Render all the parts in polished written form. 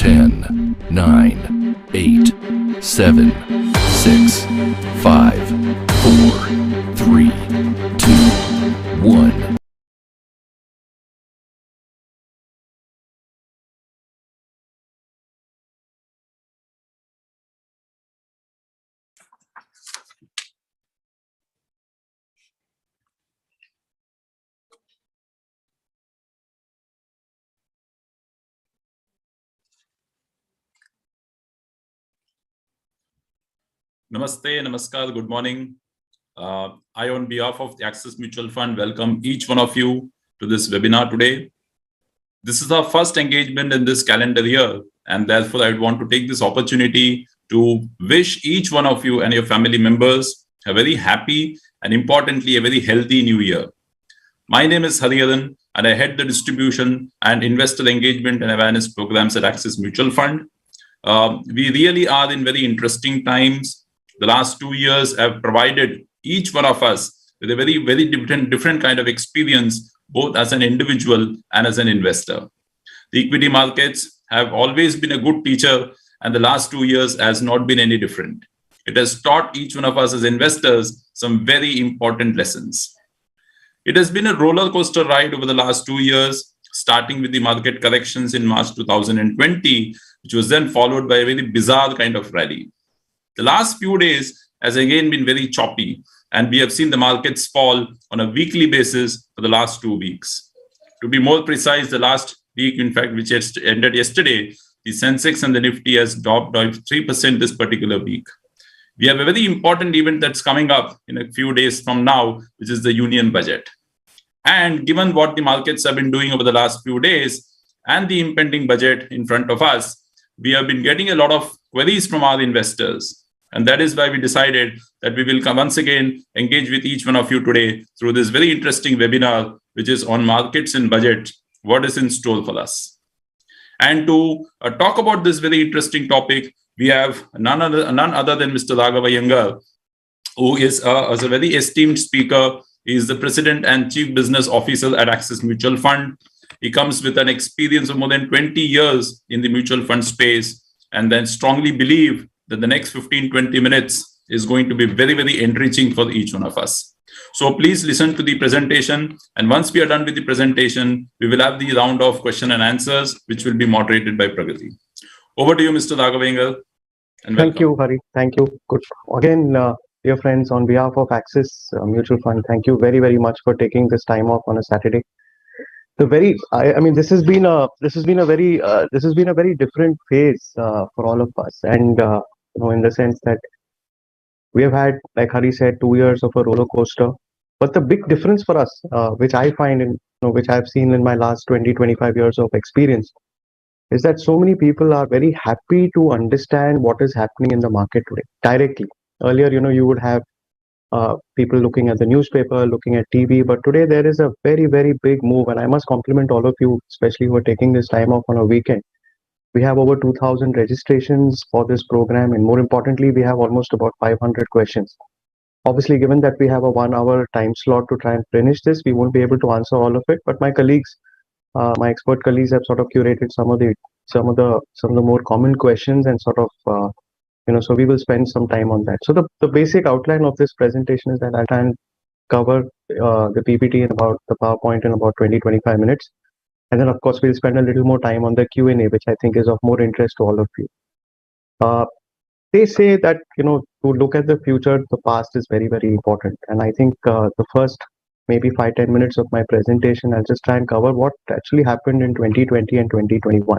10, 9, 8, 7, 6, 5, 4, 3, 2, 1. Namaste, namaskar, good morning. I, on behalf of the Axis Mutual Fund, welcome each one of you to this webinar today. This is our first engagement in this calendar year, and therefore I would want to take this opportunity to wish each one of you and your family members a very happy and importantly, a very healthy new year. My name is Hariharan, and I head the distribution and investor engagement and awareness programs at Axis Mutual Fund. We really are in very interesting times. The last 2 years have provided each one of us with a very, very different kind of experience, both as an individual and as an investor. The equity markets have always been a good teacher, and the last 2 years has not been any different. It has taught each one of us as investors some very important lessons. It has been a roller coaster ride over the last 2 years, starting with the market corrections in March 2020, which was then followed by a very bizarre kind of rally. The last few days has again been very choppy, and we have seen the markets fall on a weekly basis for the last 2 weeks. To be more precise, the last week, in fact, which ended yesterday, the Sensex and the Nifty has dropped by 3% this particular week. We have a very important event that's coming up in a few days from now, which is the Union Budget. And given what the markets have been doing over the last few days and the impending budget in front of us, we have been getting a lot of queries from our investors. And that is why we decided that we will once again engage with each one of you today through this very interesting webinar, which is on markets and budget, what is in store for us. And to talk about this very interesting topic, we have none other than Mr. Raghava Iyengar, who is a very esteemed speaker. He is the President and Chief Business Officer at Axis Mutual Fund. He comes with an experience of more than 20 years in the mutual fund space, and then strongly believe that the next 15-20 minutes is going to be very, very enriching for each one of us. So please listen to the presentation. And once we are done with the presentation, we will have the round of question and answers, which will be moderated by Pragati. Over to you, Mr. Raghava Iyengar. Thank you, Hari. Thank you. Good. Again, dear friends, on behalf of Axis Mutual Fund, thank you very, very much for taking this time off on a Saturday. I mean, this has been a very different phase for all of us, and in the sense that we have had, like Hari said, 2 years of a roller coaster. But the big difference for us, which I find which I've seen in my last 20-25 years of experience, is that so many people are very happy to understand what is happening in the market today directly. Earlier, you would have people looking at the newspaper, looking at TV, but today there is a very, very big move, and I must compliment all of you, especially who are taking this time off on a weekend. We have over 2,000 registrations for this program, and more importantly, we have almost about 500 questions. Obviously, given that we have a 1-hour time slot to try and finish this, we won't be able to answer all of it, but my colleagues, my expert colleagues have sort of curated some of the more common questions, and sort of so we will spend some time on that. So the basic outline of this presentation is that I'll try and cover the PPT in about the PowerPoint in about 20-25 minutes. And then, of course, we'll spend a little more time on the Q&A, which I think is of more interest to all of you. They say that, to look at the future, the past is very, very important. And I think the first maybe 5-10 minutes of my presentation, I'll just try and cover what actually happened in 2020 and 2021.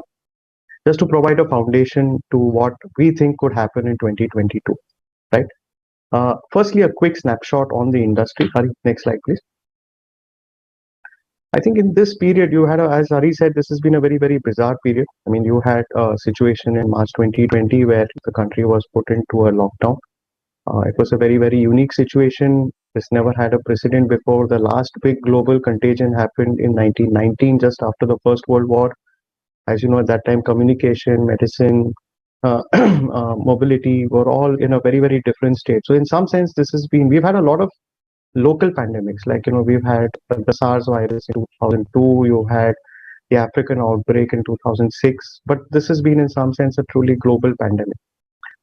Just to provide a foundation to what we think could happen in 2022, right? Firstly, a quick snapshot on the industry. Hari, next slide, please. I think in this period, you had, as Hari said, this has been a very, very bizarre period. I mean, you had a situation in March 2020 where the country was put into a lockdown. It was a very, very unique situation. This never had a precedent before. The last big global contagion happened in 1919, just after the First World War. As you know, at that time, communication, medicine, mobility were all in a very, very different state. So in some sense, we've had a lot of local pandemics, like, we've had the SARS virus in 2002, you had the African outbreak in 2006, but this has been in some sense a truly global pandemic.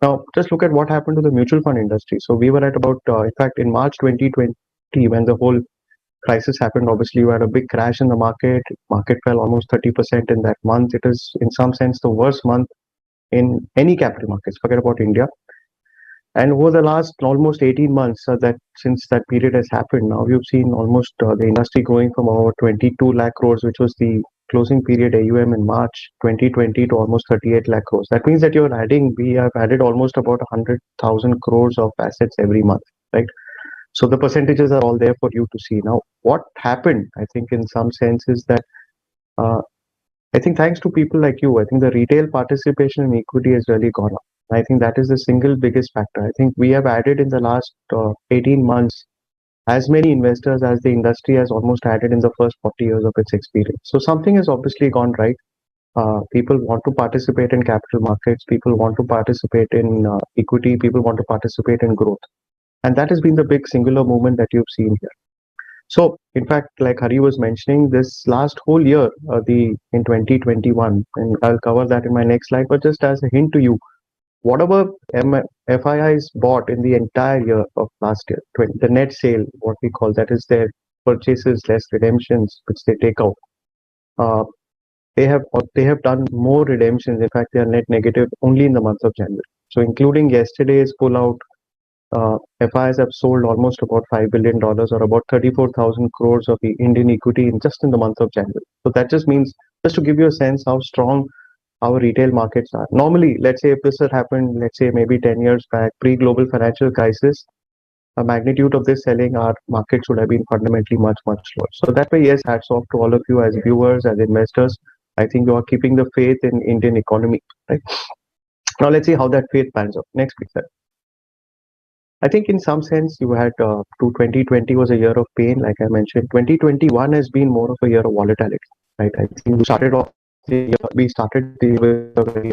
Now, just look at what happened to the mutual fund industry. So we were at about, in fact, in March 2020, when the whole crisis happened, obviously you had a big crash in the market. Market fell almost 30% in that month. It is, in some sense, the worst month in any capital markets. Forget about India. And over the last almost 18 months, that since that period has happened, now we've seen almost the industry growing from over 22 lakh crores, which was the closing period AUM in March 2020, to almost 38 lakh crores. That means that we have added almost about 100,000 crores of assets every month, right? So the percentages are all there for you to see. Now, what happened, I think, in some sense, is that uh, I think thanks to people like you, I think the retail participation in equity has really gone up. I think that is the single biggest factor. I think we have added in the last 18 months as many investors as the industry has almost added in the first 40 years of its experience. So something has obviously gone right. People want to participate in capital markets. People want to participate in equity. People want to participate in growth. And that has been the big singular movement that you've seen here. So, in fact, like Hari was mentioning, this last whole year, the in 2021, and I'll cover that in my next slide. But just as a hint to you, whatever FIIs bought in the entire year of last year, the net sale, what we call that, is their purchases less redemptions, which they take out. Uh, they have done more redemptions. In fact, they are net negative only in the month of January. So, including yesterday's pullout, FIs have sold almost about $5 billion, or about 34,000 crores of the Indian equity just in the month of January. So that just means, just to give you a sense how strong our retail markets are. Normally, let's say if this had happened, let's say maybe 10 years back, pre-global financial crisis, the magnitude of this selling, our markets would have been fundamentally much, much lower. So that way, yes, hats off to all of you as viewers, as investors. I think you are keeping the faith in Indian economy, right? Now let's see how that faith pans out. Next, please, sir. I think in some sense you had 2020 was a year of pain, like I mentioned. 2021 has been more of a year of volatility, right? I think we started the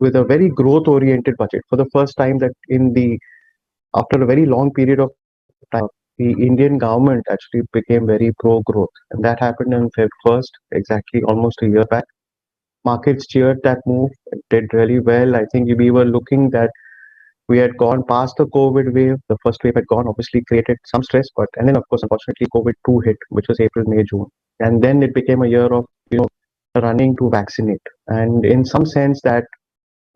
with a very growth-oriented budget for the first time, that after a very long period of time, the Indian government actually became very pro-growth, and that happened on Feb 1st, exactly almost a year back. Markets cheered that move, it did really well. I think we were looking that we had gone past the COVID wave. The first wave had gone, obviously created some stress, and then of course, unfortunately, COVID-2 hit, which was April, May, June, and then it became a year of running to vaccinate. And in some sense, that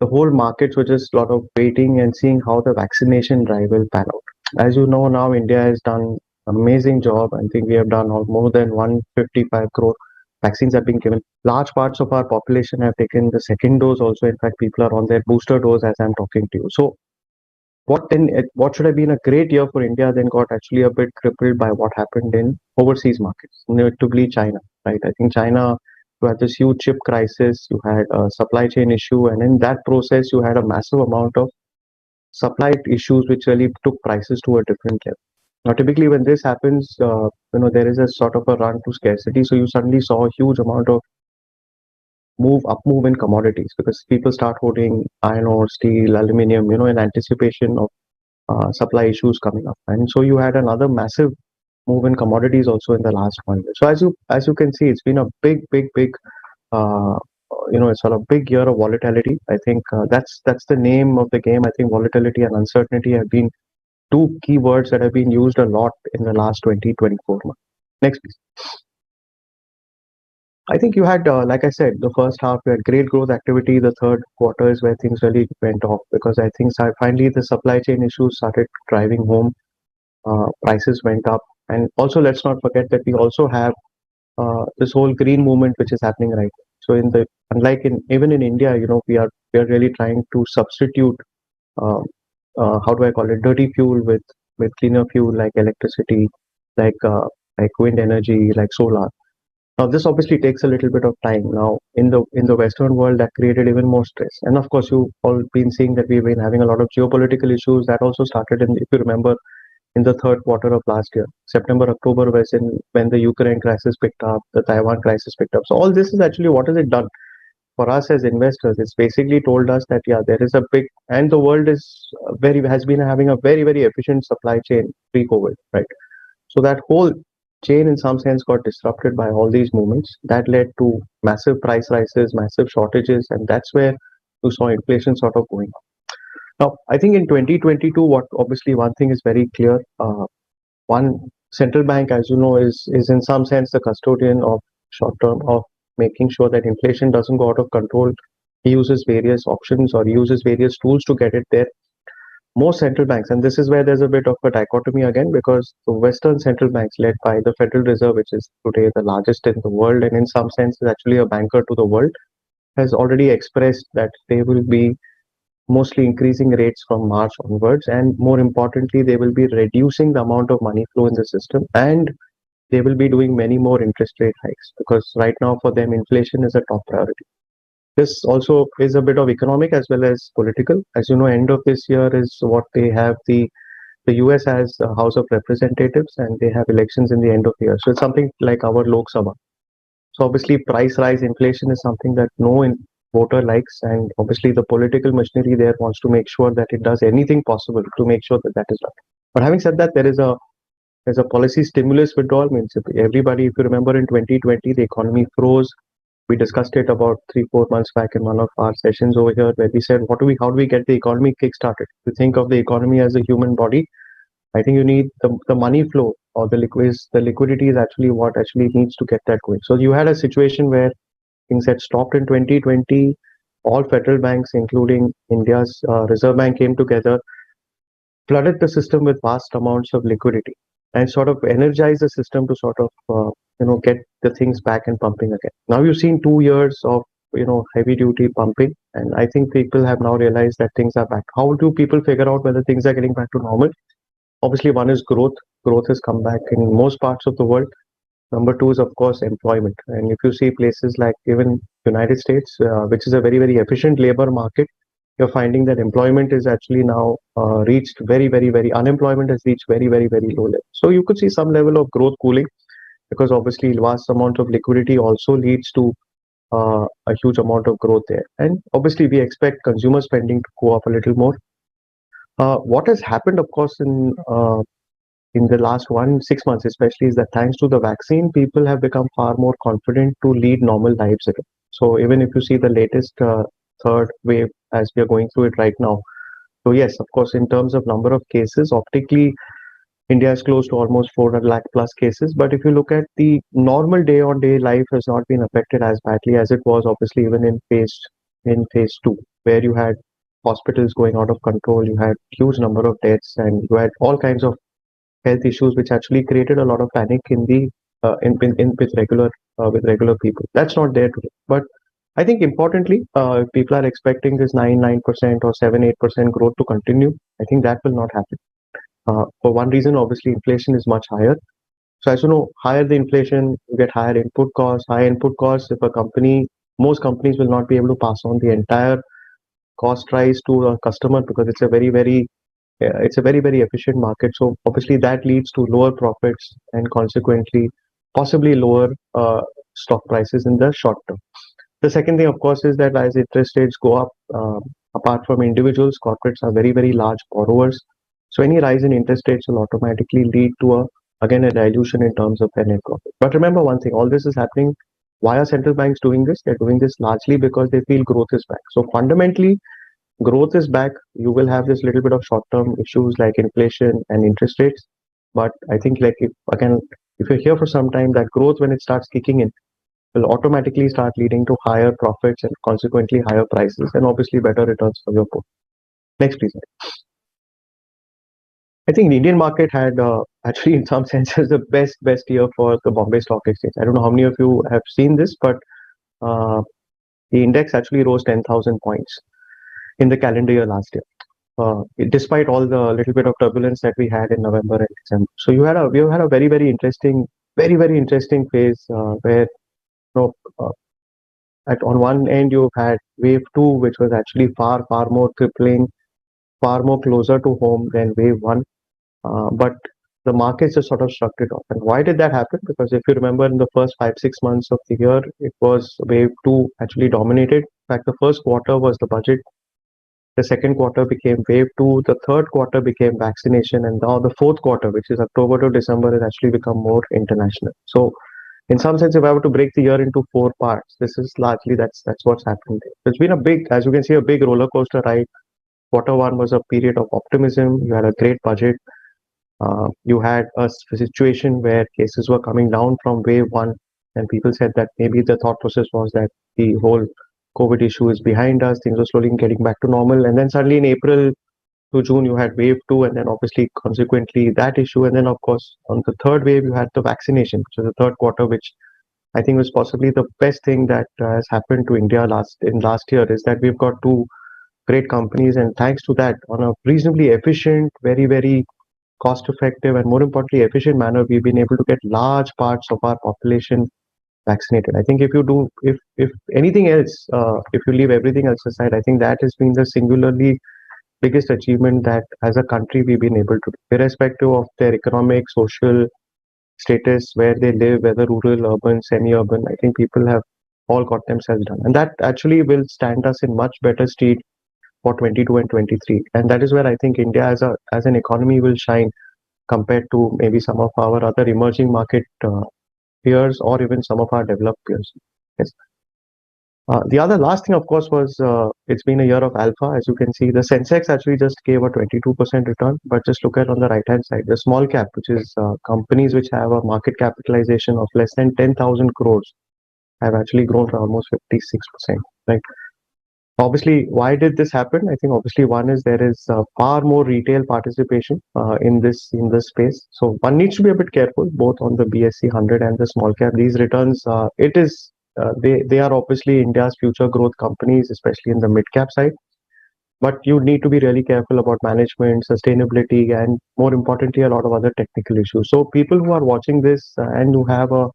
the whole markets were just a lot of waiting and seeing how the vaccination drive will pan out. As you know, now India has done amazing job. I think we have done more than 155 crore vaccines have been given. Large parts of our population have taken the second dose also. In fact, people are on their booster dose as I'm talking to you. So what should have been a great year for India then got actually a bit crippled by what happened in overseas markets, notably China, right? I think China, you had this huge chip crisis, you had a supply chain issue, and in that process, you had a massive amount of supply issues which really took prices to a different level. Now, typically when this happens, there is a sort of a run to scarcity, so you suddenly saw a huge amount of move in commodities, because people start holding iron ore, steel, aluminium, in anticipation of supply issues coming up. And so you had another massive move in commodities also in the last 1 year. So as you can see, it's been a big uh, it's sort of big year of volatility. I think that's the name of the game. I think volatility and uncertainty have been two key words that have been used a lot in the last 24 months. Next, please. I think you had, like I said, the first half, you had great growth activity. The third quarter is where things really went off, because I think finally the supply chain issues started driving home. Prices went up. And also, let's not forget that we also have this whole green movement which is happening right now. So even in India, we are really trying to substitute, uh, how do I call it, dirty fuel with cleaner fuel like electricity, like wind energy, like solar. Now, this obviously takes a little bit of time. Now, in the Western world, that created even more stress. And of course, you've all been seeing that we've been having a lot of geopolitical issues. That also started if you remember, in the third quarter of last year. September, October was when the Ukraine crisis picked up, the Taiwan crisis picked up. So all this is actually, what has it done for us as investors? It's basically told us that, yeah, there is and the world has been having a very, very efficient supply chain pre-COVID, right? So that whole chain in some sense got disrupted by all these movements. That led to massive price rises, massive shortages, and that's where you saw inflation sort of going up. Now, I think in 2022, what obviously one thing is very clear. One central bank, as you know, is in some sense the custodian of short term of making sure that inflation doesn't go out of control. He uses various options or he uses various tools to get it there. Most central banks, and this is where there's a bit of a dichotomy again, because the Western central banks, led by the Federal Reserve, which is today the largest in the world, and in some sense is actually a banker to the world, has already expressed that they will be mostly increasing rates from March onwards, and more importantly, they will be reducing the amount of money flow in the system, and they will be doing many more interest rate hikes because right now for them inflation is a top priority. This also is a bit of economic as well as political. As you know, end of this year is what they have the US has a House of Representatives and they have elections in the end of the year. So it's something like our Lok Sabha. So obviously price rise, inflation is something that no voter likes, and obviously the political machinery there wants to make sure that it does anything possible to make sure that that is done. But having said that, there's a policy stimulus withdrawal. Means if everybody, if you remember in 2020, the economy froze. We discussed it about 3-4 months back in one of our sessions over here, where we said, how do we get the economy kick-started? To think of the economy as a human body, I think you need the money flow or the liquidity is actually what actually needs to get that going. So you had a situation where things had stopped in 2020. All federal banks, including India's Reserve Bank, came together, flooded the system with vast amounts of liquidity, and sort of energized the system to sort of get the things back and pumping again. Now you've seen 2 years of heavy duty pumping, and I think people have now realized that things are back. How do people figure out whether things are getting back to normal? Obviously, one is growth. Growth has come back in most parts of the world. Number two is, of course, employment. And if you see places like even United States, which is a very, very efficient labor market, you're finding that employment is actually now reached unemployment has reached very, very, very low level. So you could see some level of growth cooling because obviously vast amount of liquidity also leads to a huge amount of growth there. And obviously we expect consumer spending to go up a little more. What has happened, of course, in the last 6 months, especially, is that thanks to the vaccine, people have become far more confident to lead normal lives again. So even if you see the latest third wave as we are going through it right now, so yes, of course, in terms of number of cases, optically, India is close to almost 400 lakh plus cases. But if you look at the normal day-on-day life, has not been affected as badly as it was, obviously, even in phase two, where you had hospitals going out of control, you had huge number of deaths, and you had all kinds of health issues, which actually created a lot of panic in the with regular people. That's not there today. But I think importantly, if people are expecting this 9% or 7-8% growth to continue, I think that will not happen. For one reason, obviously, inflation is much higher. So as you know, higher the inflation, you get higher input costs. Higher input costs, most companies will not be able to pass on the entire cost rise to a customer because it's a very, very efficient market. So obviously that leads to lower profits and consequently possibly lower stock prices in the short term. The second thing, of course, is that as interest rates go up, apart from individuals, corporates are very, very large borrowers. So any rise in interest rates will automatically lead to a dilution in terms of their net profit. But remember one thing, all this is happening. Why are central banks doing this? They're doing this largely because they feel growth is back. So fundamentally, growth is back. You will have this little bit of short-term issues like inflation and interest rates. But I think if you're here for some time, that growth, when it starts kicking in, will automatically start leading to higher profits and consequently higher prices and obviously better returns for your portfolio. Next, please. I think the Indian market had actually, in some senses, the best year for the Bombay Stock Exchange. I don't know how many of you have seen this, but the index actually rose 10,000 points in the calendar year last year, despite all the little bit of turbulence that we had in November and December. So we had a very interesting phase where on one end you've had wave two, which was actually far more crippling, far more closer to home than wave one. But the markets just sort of shrugged it off. And why did that happen? Because if you remember, in the first 5-6 months of the year, it was wave two actually dominated. In fact, the first quarter was the budget The second quarter became wave 2. The third quarter became vaccination. And now the fourth quarter, which is October to December, has actually become more international. So in some sense, if I were to break the year into four parts, this is largely that's what's happened. It's been a big, as you can see, a big roller coaster ride. Quarter one was a period of optimism. You had a great budget. You had a situation where cases were coming down from wave one, and people said that maybe the thought process was that the whole COVID issue is behind us, things are slowly getting back to normal. And then suddenly in April to June, you had wave two, and then obviously consequently that issue. And then, of course, on the third wave, you had the vaccination, which is the third quarter, which I think was possibly the best thing that has happened to India last year is that we've got two great companies, and thanks to that, on a reasonably efficient, very cost effective, and more importantly, efficient manner, we've been able to get large parts of our population vaccinated. I think if you do, if anything else, if you leave everything else aside, I think that has been the singularly biggest achievement that as a country we've been able to do, irrespective of their economic, social status, where they live, whether rural, urban, semi-urban. I think people have all got themselves done, and that actually will stand us in much better stead for 22 and 23. And that is where I think India as an economy will shine compared to maybe some of our other emerging market peers or even some of our developed peers. Yes. The other last thing, of course, was it's been a year of alpha. As you can see, the Sensex actually just gave a 22% return. But just look at on the right hand side, the small cap, which is companies which have a market capitalization of less than 10,000 crores, have actually grown by almost 56%. Right. Obviously, why did this happen? I think obviously one is there is far more retail participation in this space. So one needs to be a bit careful both on the BSE 100 and the small cap. These returns, they are obviously India's future growth companies, especially in the mid cap side. But you need to be really careful about management, sustainability, and more importantly, a lot of other technical issues. So people who are watching this and who have a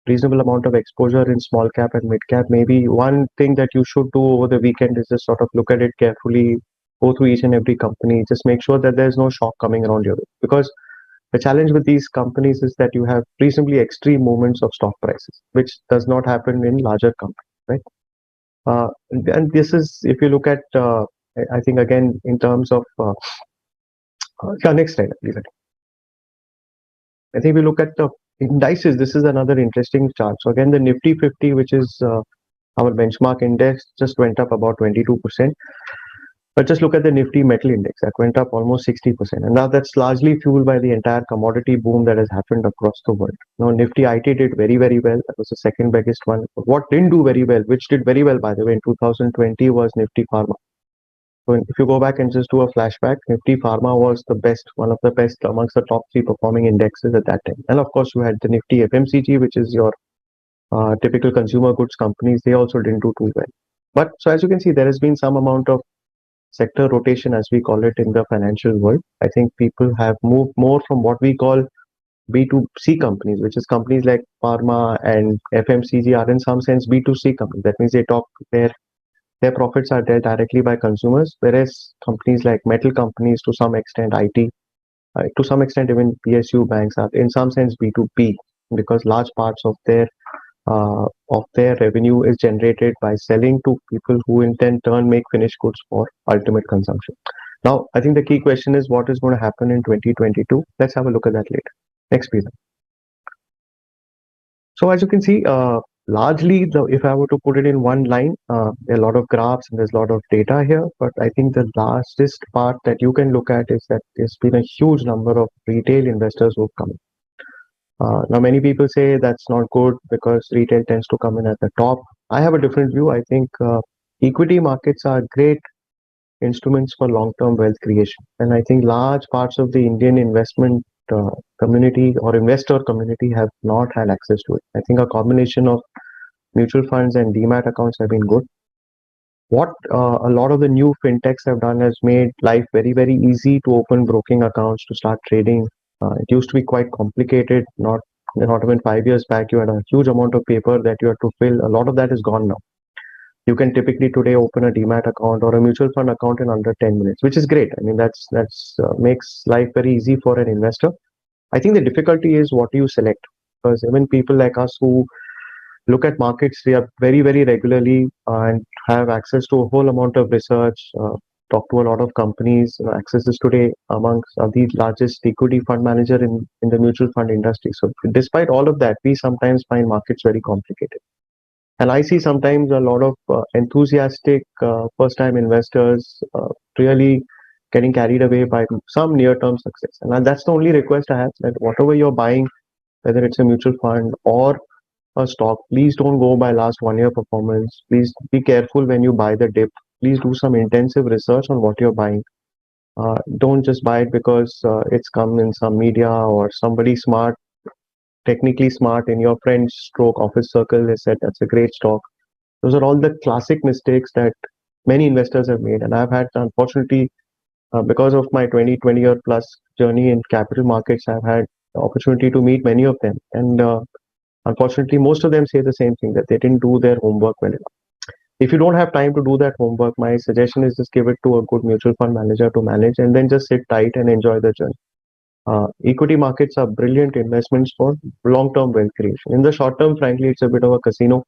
reasonable amount of exposure in small cap and mid cap, maybe one thing that you should do over the weekend is just sort of look at it carefully, go through each and every company, just make sure that there's no shock coming around your way. Because the challenge with these companies is that you have reasonably extreme movements of stock prices, which does not happen in larger companies, right? And this is, if you look at, I think again, in terms of, next slide, please. I think we look at the indices. This is another interesting chart. So again, the Nifty 50, which is our benchmark index, just went up about 22%. But just look at the Nifty Metal Index, that went up almost 60%. And now that's largely fueled by the entire commodity boom that has happened across the world. Now, Nifty IT did very well. That was the second biggest one. But what didn't do very well, which did very well, by the way, in 2020 was Nifty Pharma. So if you go back and just do a flashback, Nifty Pharma was the best, one of the best amongst the top three performing indexes at that time. And of course, you had the Nifty FMCG, which is your typical consumer goods companies. They also didn't do too well. But so as you can see, there has been some amount of sector rotation, as we call it in the financial world. I think people have moved more from what we call B2C companies, which is companies like pharma and FMCG are in some sense B2C companies. That means they talk their profits are there directly by consumers, whereas companies like metal companies, to some extent IT, to some extent even PSU banks are in some sense B2B, because large parts of their revenue is generated by selling to people who in turn make finished goods for ultimate consumption. Now, I think the key question is what is going to happen in 2022. Let's have a look at that later. Next, please. So as you can see, largely, if I were to put it in one line, there are a lot of graphs and there's a lot of data here. But I think the lastest part that you can look at is that there's been a huge number of retail investors who've come in. Now, many people say that's not good because retail tends to come in at the top. I have a different view. I think equity markets are great instruments for long-term wealth creation. And I think large parts of the Indian investment community or investor community have not had access to it. I think a combination of mutual funds and demat accounts have been good. What a lot of the new fintechs have done has made life very easy to open broking accounts, to start trading. It used to be quite complicated. Not even 5 years back, you had a huge amount of paper that you had to fill. A lot of that is gone now. You can typically today open a demat account or a mutual fund account in under 10 minutes, which is great. I mean, that's makes life very easy for an investor. I think the difficulty is what you select, because even people like us who look at markets, we are very regularly and have access to a whole amount of research. talked to a lot of companies. Axis is today amongst the largest equity fund manager in the mutual fund industry. So despite all of that, we sometimes find markets very complicated. And I see sometimes a lot of enthusiastic first-time investors really getting carried away by some near-term success. And that's the only request I have, that whatever you're buying, whether it's a mutual fund or a stock, please don't go by last 1 year performance. Please be careful when you buy the dip. Please do some intensive research on what you're buying. Don't just buy it because it's come in some media or somebody smart, technically smart in your friend's stroke office circle has said that's a great stock. Those are all the classic mistakes that many investors have made. And I've had, unfortunately, because of my 20 year plus journey in capital markets, I've had the opportunity to meet many of them. And unfortunately, most of them say the same thing, that they didn't do their homework well enough. If you don't have time to do that homework, my suggestion is just give it to a good mutual fund manager to manage and then just sit tight and enjoy the journey. Equity markets are brilliant investments for long-term wealth creation. In the short term, frankly, it's a bit of a casino.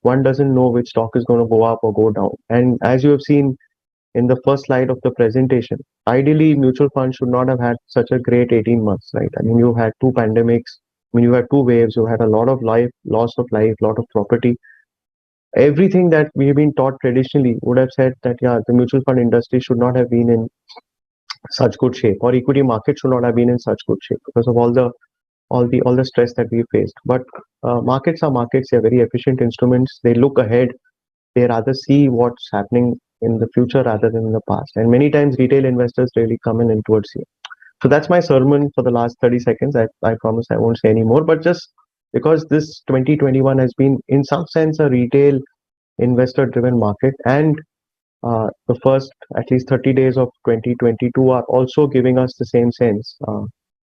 One doesn't know which stock is going to go up or go down. And as you have seen in the first slide of the presentation, ideally, mutual funds should not have had such a great 18 months, right? I mean, you had two pandemics. I mean, you had two waves. You had a lot of life, loss of life, lot of property. Everything that we've been taught traditionally would have said that, yeah, the mutual fund industry should not have been in such good shape, or equity market should not have been in such good shape because of all the stress that we faced. But markets are markets. They're very efficient instruments. They look ahead. They rather see what's happening in the future rather than in the past. And many times retail investors really come in towards you. So that's my sermon for the last 30 seconds. I promise I won't say any more, but just because this 2021 has been in some sense a retail investor driven market, and the first at least 30 days of 2022 are also giving us the same sense.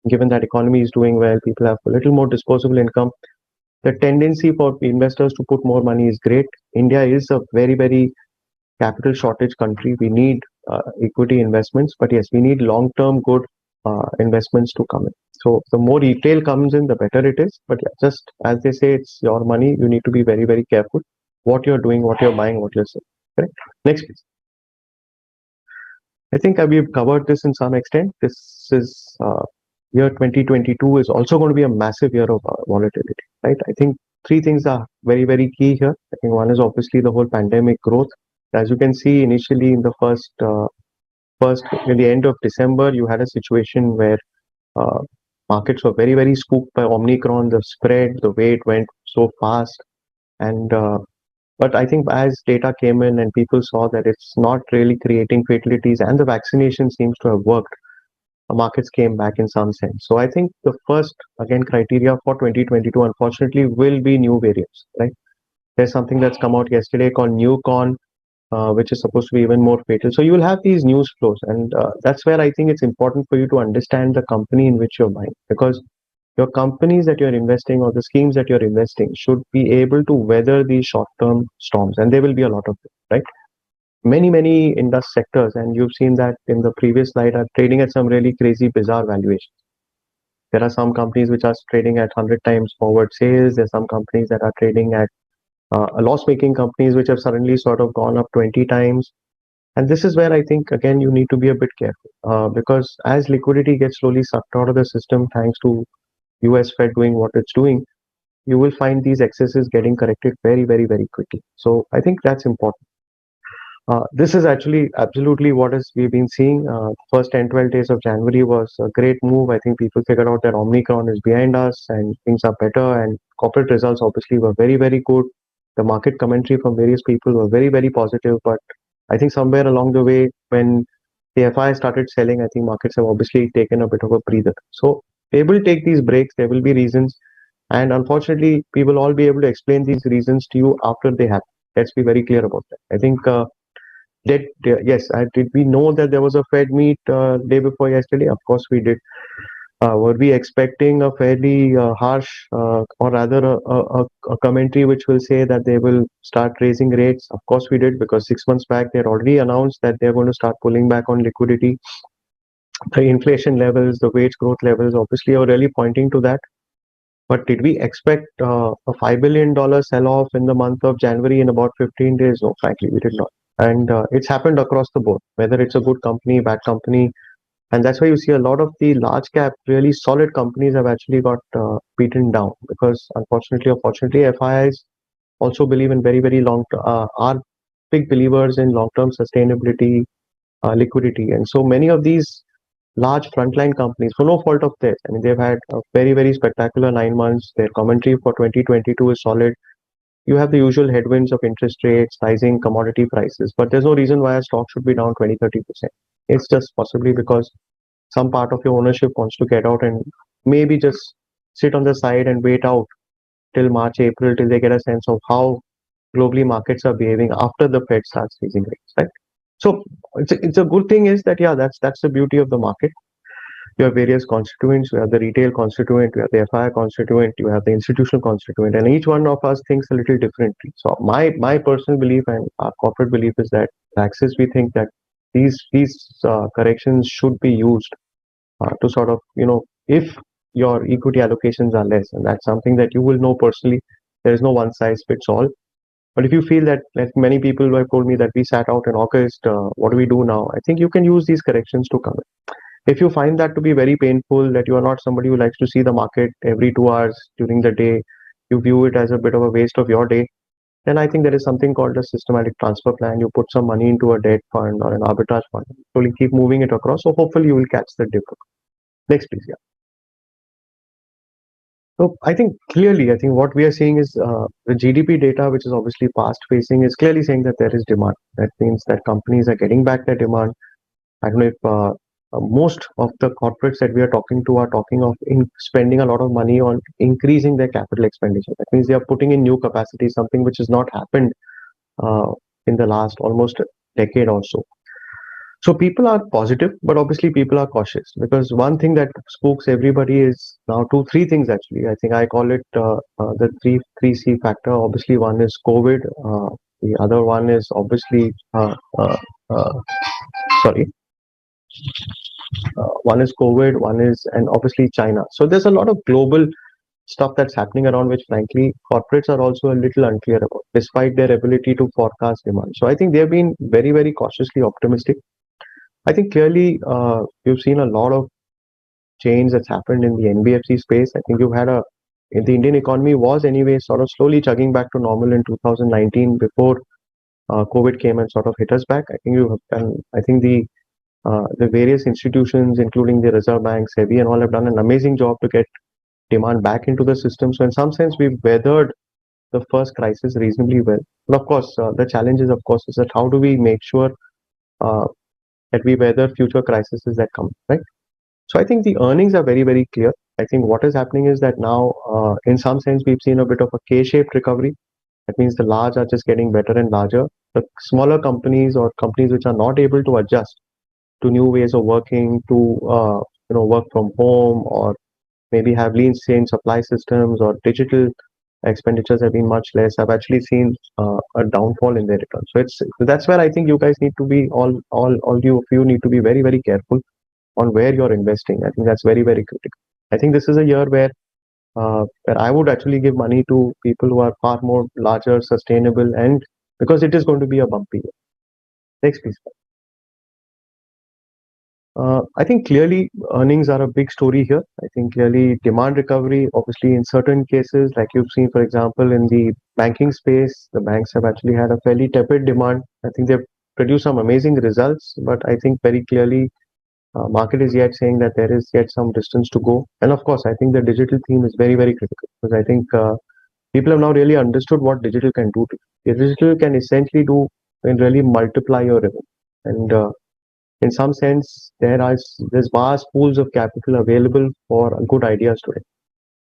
Given that economy is doing well, people have a little more disposable income. The tendency for investors to put more money is great. India is a very, very capital shortage country. We need equity investments, but yes, we need long-term good investments to come in. So the more retail comes in, the better it is. But yeah, just as they say, it's your money. You need to be very, very careful what you're doing, what you're buying, what you're selling. Correct? Next, please. I think we've covered this in some extent. This is year 2022 is also going to be a massive year of volatility, right? I think three things are very, very key here. I think one is obviously the whole pandemic growth. As you can see, initially in the first in the end of December, you had a situation where markets were very, very spooked by Omicron, the spread, the way it went so fast. And but I think as data came in and people saw that it's not really creating fatalities and the vaccination seems to have worked, the markets came back in some sense. So I think the first, again, criteria for 2022, unfortunately, will be new variants, right? There's something that's come out yesterday called Newcon, which is supposed to be even more fatal. So you will have these news flows, and that's where I think it's important for you to understand the company in which you're buying, because your companies that you're investing or the schemes that you're investing should be able to weather these short-term storms, and there will be a lot of them, right? Many industry sectors, and you've seen that in the previous slide, are trading at some really crazy, bizarre valuations. There are some companies which are trading at 100 times forward sales. There are some companies that are trading at loss-making companies which have suddenly sort of gone up 20 times. And this is where I think, again, you need to be a bit careful because as liquidity gets slowly sucked out of the system, thanks to US Fed doing what it's doing, you will find these excesses getting corrected very, very, very quickly. So I think that's important. This is actually absolutely what we've been seeing. First 10, 12 days of January was a great move. I think people figured out that Omicron is behind us and things are better, and corporate results obviously were very, very good. The market commentary from various people were very, very positive. But I think somewhere along the way, when the FI started selling, I think markets have obviously taken a bit of a breather. So they will take these breaks. There will be reasons. And unfortunately, we will all be able to explain these reasons to you after they happen. Let's be very clear about that. I think yes, did we know that there was a Fed meet day before yesterday? Of course we did. Were we expecting a fairly harsh or rather a commentary which will say that they will start raising rates? Of course we did, because 6 months back they had already announced that they're going to start pulling back on liquidity. The inflation levels, the wage growth levels obviously are really pointing to that. But did we expect a $5 billion sell-off in the month of January in about 15 days? No, frankly, we did not. And it's happened across the board, whether it's a good company, bad company. And that's why you see a lot of the large cap, really solid companies have actually got beaten down because unfortunately or fortunately, FIIs also believe in very, very are big believers in long-term sustainability, liquidity. And so many of these large frontline companies, for no fault of theirs, I mean, they've had a very, very spectacular 9 months. Their commentary for 2022 is solid. You have the usual headwinds of interest rates, rising commodity prices, but there's no reason why a stock should be down 20, 30%. It's just possibly because some part of your ownership wants to get out and maybe just sit on the side and wait out till March, April, till they get a sense of how globally markets are behaving after the Fed starts raising rates, right? So it's a good thing is that, yeah, that's the beauty of the market. You have various constituents. You have the retail constituent, you have the FI constituent, you have the institutional constituent, and each one of us thinks a little differently. So my personal belief and our corporate belief is that Axis, we think that these corrections should be used to sort of, if your equity allocations are less, and that's something that you will know personally. There is no one size fits all. But if you feel that, like many people who have told me that we sat out in August, what do we do now? I think you can use these corrections to come in. If you find that to be very painful, that you are not somebody who likes to see the market every 2 hours during the day, you view it as a bit of a waste of your day, then I think there is something called a systematic transfer plan. You put some money into a debt fund or an arbitrage fund, slowly keep moving it across. So hopefully you will catch the dip. Next, please. Yeah. So I think clearly, I think what we are seeing is the GDP data, which is obviously past facing, is clearly saying that there is demand. That means that companies are getting back their demand. I don't know if most of the corporates that we are talking to are talking of spending a lot of money on increasing their capital expenditure. That means they are putting in new capacity, something which has not happened uh, in the last almost decade or so. So people are positive, but obviously people are cautious because one thing that spooks everybody is now three things actually. I think I call it the three C factor. Obviously, one is COVID. The other one is obviously uh, sorry. One is COVID. One is and obviously China. So there's a lot of global stuff that's happening around, which frankly corporates are also a little unclear about, despite their ability to forecast demand. So I think they've been very, very cautiously optimistic. I think clearly you've seen a lot of change that's happened in the NBFC space. I think you've had the Indian economy was anyway sort of slowly chugging back to normal in 2019 before COVID came and sort of hit us back. I think you have done, I think the various institutions, including the Reserve Bank, SEBI and all have done an amazing job to get demand back into the system. So in some sense, we've weathered the first crisis reasonably well. But of course, the challenge is, of course, is that how do we make sure uh, that we weather future crises that come, right? So I think the earnings are very, very clear. I think what is happening is that now, in some sense, we've seen a bit of a K-shaped recovery. That means the large are just getting better and larger. The smaller companies or companies which are not able to adjust to new ways of working, to work from home, or maybe have lean chain supply systems or digital expenditures have been much less. I've actually seen a downfall in their returns. So that's where I think you guys need to be all you of you need to be very, very careful on where you're investing. I think that's very, very critical. I think this is a year where I would actually give money to people who are far more larger, sustainable, and because it is going to be a bumpy year. Next, please. I think clearly earnings are a big story here. I think clearly demand recovery, obviously in certain cases, like you've seen, for example, in the banking space, the banks have actually had a fairly tepid demand. I think they've produced some amazing results, but I think very clearly market is yet saying that there is yet some distance to go. And of course, I think the digital theme is very, very critical because I think people have now really understood what digital can do. Digital can essentially do and really multiply your revenue. And in some sense, there's vast pools of capital available for good ideas today.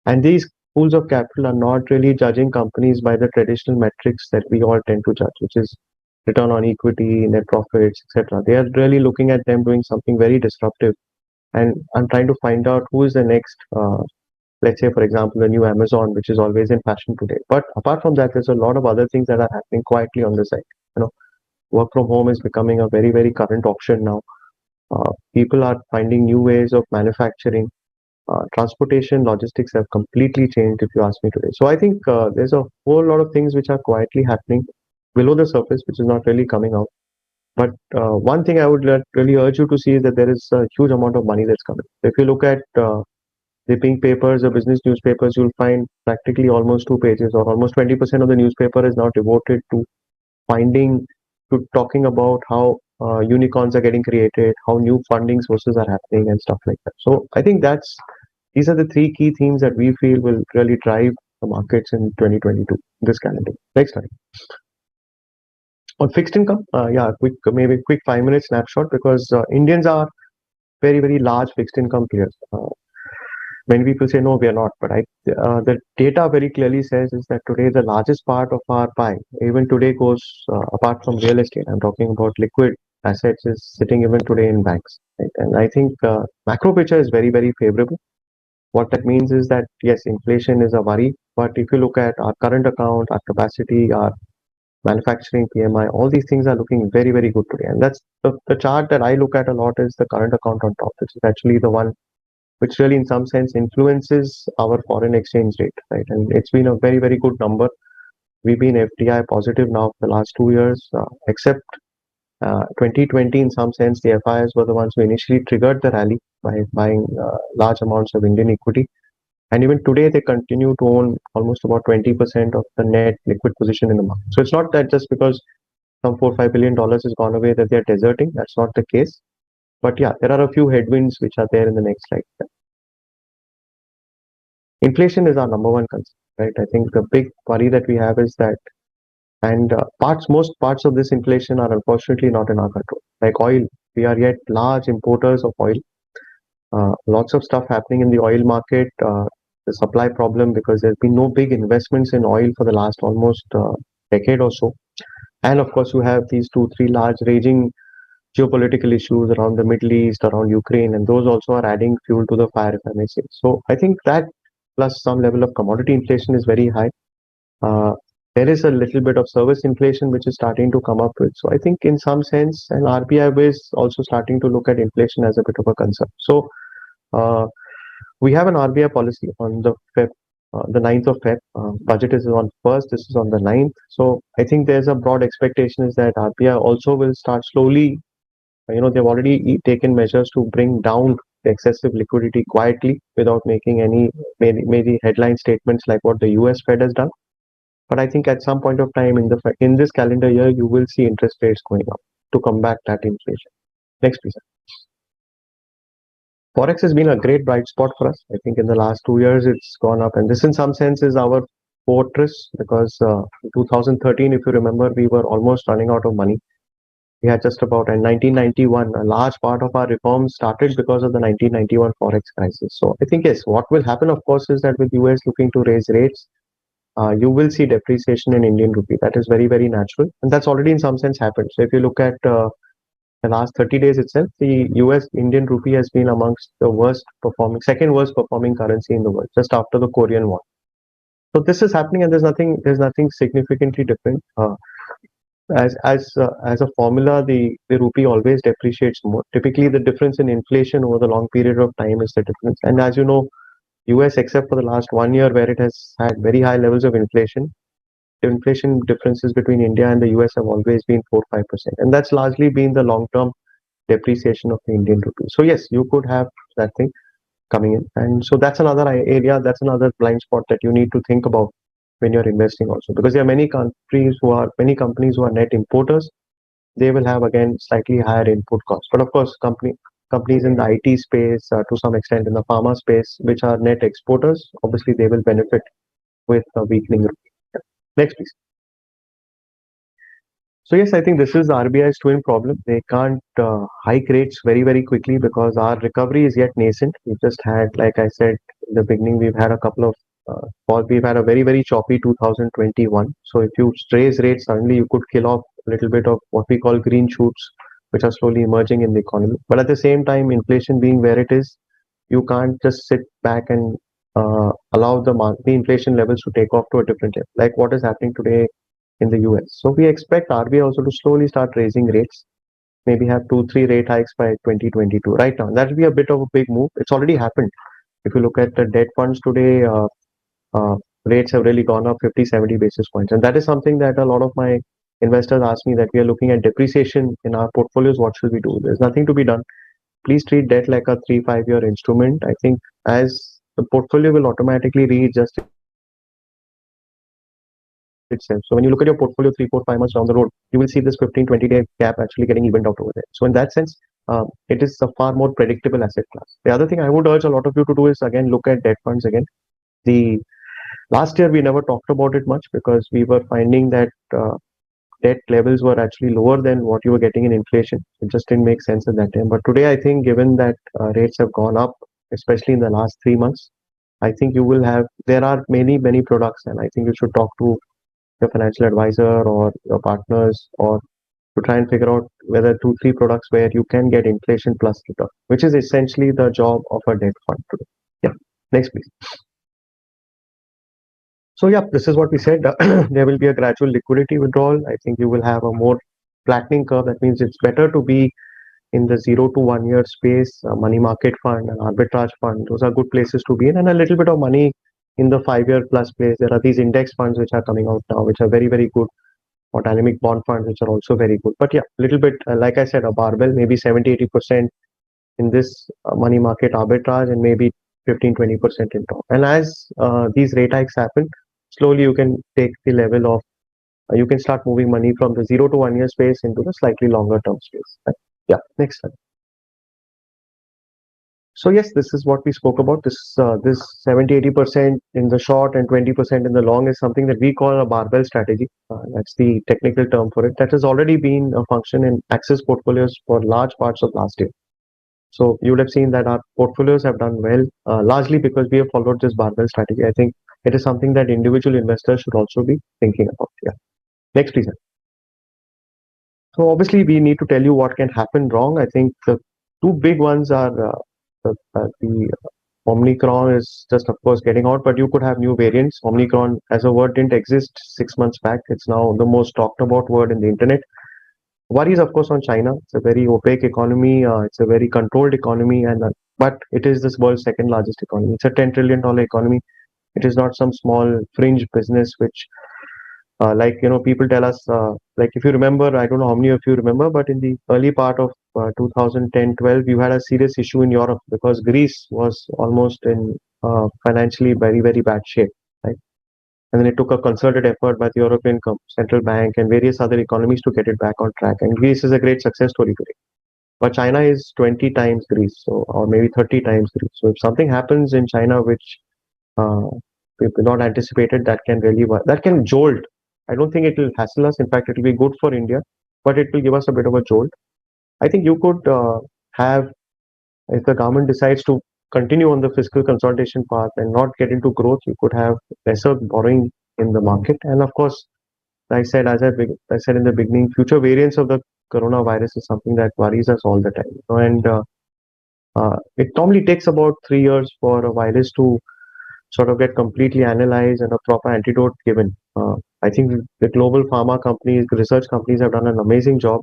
And these pools of capital are not really judging companies by the traditional metrics that we all tend to judge, which is return on equity, net profits, etc. They are really looking at them doing something very disruptive. And I'm trying to find out who is the next, let's say, for example, the new Amazon, which is always in fashion today. But apart from that, there's a lot of other things that are happening quietly on the side. Work from home is becoming a very, very current option now. People are finding new ways of manufacturing. Transportation, logistics have completely changed, if you ask me today. So I think there's a whole lot of things which are quietly happening. below the surface, which is not really coming out. But one thing I would really urge you to see is that there is a huge amount of money that's coming. If you look at the pink papers or business newspapers, you'll find practically almost 2 pages or almost 20% of the newspaper is now devoted to finding, to talking about how unicorns are getting created, how new funding sources are happening, and stuff like that. So I think these are the three key themes that we feel will really drive the markets in 2022, this calendar. Next slide. On fixed income, yeah, maybe quick 5 minute snapshot because Indians are very large fixed income players. Many people say no, we are not, but the data very clearly says is that today the largest part of our pie, even today, goes apart from real estate. I'm talking about liquid assets is sitting even today in banks, right? And I think macro picture is very favorable. What that means is that yes, inflation is a worry, but if you look at our current account, our capacity, our manufacturing PMI, all these things are looking very good today. And that's the chart that I look at a lot is the current account on top, which is actually the one which really in some sense influences our foreign exchange rate, right? And it's been a very good number. We've been FDI positive now for the last 2 years, except 2020 in some sense, the FIs were the ones who initially triggered the rally by buying large amounts of Indian equity. And even today, they continue to own almost about 20% of the net liquid position in the market. So it's not that just because some $4-5 billion has gone away that they're deserting. That's not the case. But yeah, there are a few headwinds which are there in the next slide. Inflation is our number one concern, right? I think the big worry that we have is that, and most parts of this inflation are unfortunately not in our control. Like oil, we are yet large importers of oil. Lots of stuff happening in the oil market. The supply problem because there's been no big investments in oil for the last almost decade or so. And of course, you have these 2-3 large raging geopolitical issues around the Middle East, around Ukraine, and those also are adding fuel to the fire, if I may say. So I think that plus some level of commodity inflation is very high. There is a little bit of service inflation which is starting to come up with. So I think in some sense, and RBI is also starting to look at inflation as a bit of a concern. So we have an RBI policy on the 9th of Feb. Budget is on 1st. This is on the 9th. So I think there's a broad expectation is that RBI also will start slowly. They've already taken measures to bring down the excessive liquidity quietly without making any maybe headline statements like what the US Fed has done. But I think at some point of time in this calendar year, you will see interest rates going up to combat that inflation. Next, please. Forex has been a great bright spot for us. I think in the last 2 years, it's gone up. And this in some sense is our fortress because in 2013, if you remember, we were almost running out of money. We had just about, in 1991, a large part of our reforms started because of the 1991 Forex crisis. So I think, yes, what will happen, of course, is that with US looking to raise rates, you will see depreciation in Indian rupee. That is very natural. And that's already in some sense happened. So if you look at the last 30 days itself, the US Indian rupee has been amongst the second worst performing currency in the world, just after the Korean War. So this is happening, and there's nothing significantly different. As a formula, the rupee always depreciates more. Typically, the difference in inflation over the long period of time is the difference. And as you know, US, except for the last 1 year where it has had very high levels of inflation, the inflation differences between India and the US have always been 4-5%, and that's largely been the long-term depreciation of the Indian rupee. So yes, you could have that thing coming in, and so that's another area, that's another blind spot that you need to think about when you're investing also, because there are many companies who are net importers. They will have again slightly higher input costs, but of course companies in the IT space, to some extent in the pharma space, which are net exporters, obviously they will benefit with a weakening rupee. Next, please. So yes, I think this is the RBI's twin problem. They can't hike rates very quickly because our recovery is yet nascent. We just had, like I said in the beginning, we've had a couple of we've had a very choppy 2021. So if you raise rates suddenly, you could kill off a little bit of what we call green shoots, which are slowly emerging in the economy. But at the same time, inflation being where it is, you can't just sit back and allow the inflation levels to take off to a different level, like what is happening today in the US. So we expect RBI also to slowly start raising rates, maybe have 2-3 rate hikes by 2022. Right now, that will be a bit of a big move. It's already happened. If you look at the debt funds today, rates have really gone up 50-70 basis points, and that is something that a lot of my investors ask me that we are looking at depreciation in our portfolios, what should we do? There's nothing to be done. Please treat debt like a 3-5 year instrument. I think as the portfolio will automatically readjust itself. So when you look at your portfolio 3, 4, 5 months down the road, you will see this 15, 20 day gap actually getting evened out over there. So in that sense, it is a far more predictable asset class. The other thing I would urge a lot of you to do is again look at debt funds again. The last year we never talked about it much because we were finding that debt levels were actually lower than what you were getting in inflation. It just didn't make sense at that time. But today, I think given that rates have gone up, especially in the last 3 months, I think you will have, there are many products, and I think you should talk to your financial advisor or your partners or to try and figure out whether 2, 3 products where you can get inflation plus return, which is essentially the job of a debt fund today. Yeah, next please. So yeah, this is what we said. There will be a gradual liquidity withdrawal. I think you will have a more flattening curve. That means it's better to be in the 0 to 1 year space, a money market fund, an arbitrage fund. Those are good places to be in, and a little bit of money in the 5 year plus place. There are these index funds which are coming out now, which are very good, or dynamic bond funds, which are also very good. But yeah, a little bit, like I said, a barbell, maybe 70-80% in this money market arbitrage, and maybe 15-20% in top. And as these rate hikes happen, slowly you can take the level of, you can start moving money from the 0 to 1 year space into the slightly longer term space. Right? Yeah, next slide. So yes, this is what we spoke about. This 70-80% in the short and 20% in the long is something that we call a barbell strategy. That's the technical term for it. That has already been a function in Axis portfolios for large parts of last year. So you would have seen that our portfolios have done well, largely because we have followed this barbell strategy. I think it is something that individual investors should also be thinking about. Yeah. Next, please. So obviously, we need to tell you what can happen wrong. I think the two big ones are the Omicron is just, of course, getting out, but you could have new variants. Omicron as a word didn't exist 6 months back. It's now the most talked about word in the internet. Worries, of course, on China. It's a very opaque economy. It's a very controlled economy, and but it is this world's second largest economy. It's a $10 trillion economy. It is not some small fringe business which, like people tell us, like if you remember, I don't know how many of you remember, but in the early part of 2010-12, you had a serious issue in Europe because Greece was almost in financially very bad shape, right? And then it took a concerted effort by the European Central Bank and various other economies to get it back on track. And Greece is a great success story today. But China is 20 times Greece, so or maybe 30 times Greece. So if something happens in China which we've not anticipated, that can jolt. I don't think it will hassle us. In fact, it will be good for India, but it will give us a bit of a jolt. I think you could have, if the government decides to continue on the fiscal consolidation path and not get into growth, you could have lesser borrowing in the market. And of course, as I said in the beginning, future variants of the coronavirus is something that worries us all the time. And it normally takes about 3 years for a virus to sort of get completely analyzed and a proper antidote given. I think the global pharma companies, the research companies have done an amazing job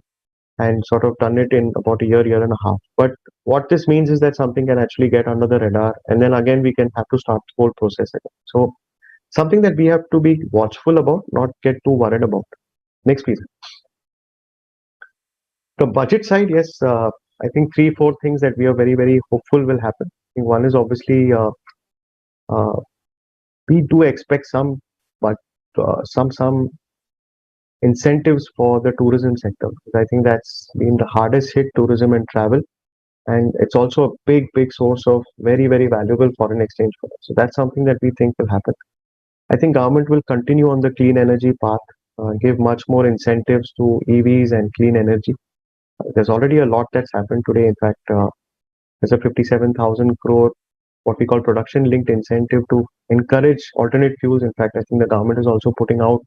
and sort of done it in about a year and a half. But what this means is that something can actually get under the radar, and then again we can have to start the whole process again. So something that we have to be watchful about, not get too worried about. Next, please. The budget side, yes, I think 3-4 things that we are very hopeful will happen. I think one is obviously we do expect some, but some incentives for the tourism sector. I think that's been the hardest hit, tourism and travel, and it's also a big source of very valuable foreign exchange for us. So that's something that we think will happen. I think government will continue on the clean energy path, give much more incentives to EVs and clean energy. There's already a lot that's happened today. In fact, there's a 57,000 crore what we call production linked incentive to encourage alternate fuels. In fact, I think the government is also putting out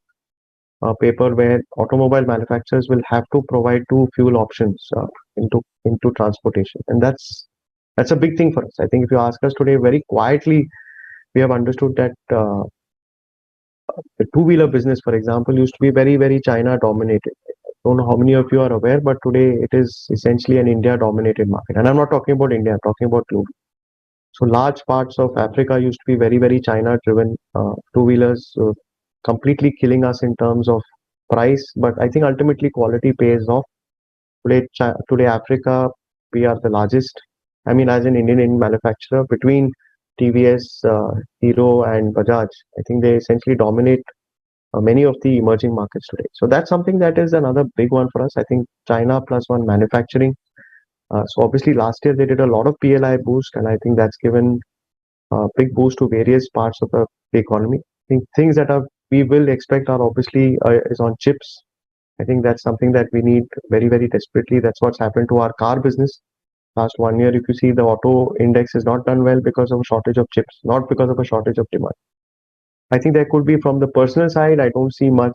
a paper where automobile manufacturers will have to provide 2 fuel options into transportation, and that's a big thing for us. I think if you ask us today, very quietly, we have understood that the two-wheeler business, for example, used to be very China dominated. I don't know how many of you are aware, but today it is essentially an India dominated market. And I'm not talking about India, I'm talking about global. So large parts of Africa used to be very China driven two-wheelers, completely killing us in terms of price, but I think ultimately quality pays off. Today Africa, we are the largest. I mean, as an Indian manufacturer, between TVS, Hero, and Bajaj, I think they essentially dominate many of the emerging markets today. So that's something that is another big one for us. I think China plus one manufacturing. So obviously last year they did a lot of PLI boost, and I think that's given a big boost to various parts of the economy. I think things that are we will expect are obviously is on chips. I think that's something that we need very, very desperately. That's what's happened to our car business. Last 1 year, if you see, the auto index has not done well because of a shortage of chips, not because of a shortage of demand. I think there could be from the personal side. I don't see much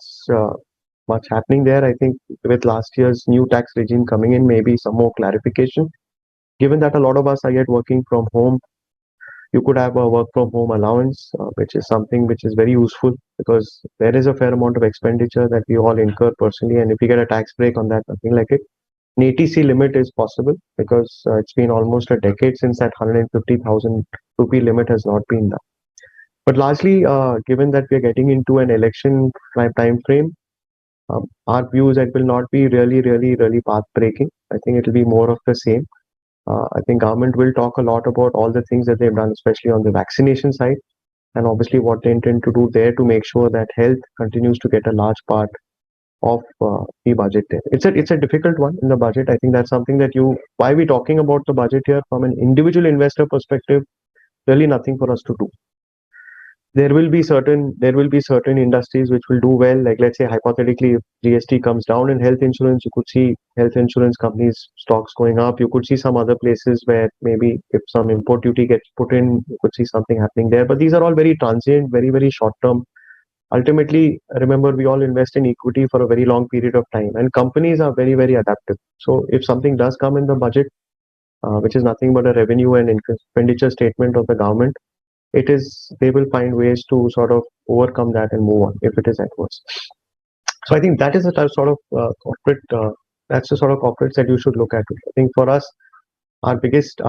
happening there. I think with last year's new tax regime coming in, maybe some more clarification. Given that a lot of us are yet working from home, you could have a work from home allowance, which is something which is very useful because there is a fair amount of expenditure that we all incur personally, and if you get a tax break on that, nothing like it. An ATC limit is possible because it's been almost a decade since that 150,000 rupee limit has not been done. But largely, given that we are getting into an election time frame, our views that will not be really path breaking. I think it will be more of the same. I think government will talk a lot about all the things that they've done, especially on the vaccination side, and obviously what they intend to do there to make sure that health continues to get a large part of the budget there. It's a difficult one in the budget. I think that's something that why we talking about the budget here from an individual investor perspective, really nothing for us to do. There will be certain industries which will do well. Like let's say hypothetically, if GST comes down in health insurance, you could see health insurance companies stocks going up. You could see some other places where maybe if some import duty gets put in, you could see something happening there. But these are all very transient, very short term. Ultimately, remember, we all invest in equity for a very long period of time, and companies are very adaptive. So if something does come in the budget, which is nothing but a revenue and expenditure statement of the government, they will find ways to sort of overcome that and move on if it is adverse. So I think that is the sort of corporate. That's the sort of corporates that you should look at. I think for us, our biggest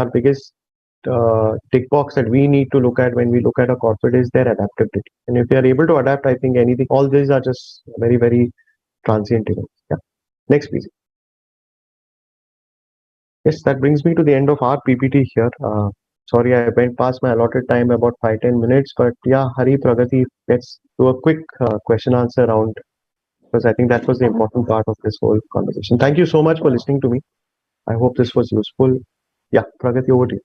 tick box that we need to look at when we look at a corporate is their adaptability. And if they are able to adapt, I think anything, all these are just very transient events. Yeah. Next, please. Yes, that brings me to the end of our PPT here. Sorry, I went past my allotted time about 5-10 minutes, but yeah, Hari, Pragati, let's do a quick question answer round because I think that was the important part of this whole conversation. Thank you so much for listening to me. I hope this was useful. Yeah, Pragati, over to you.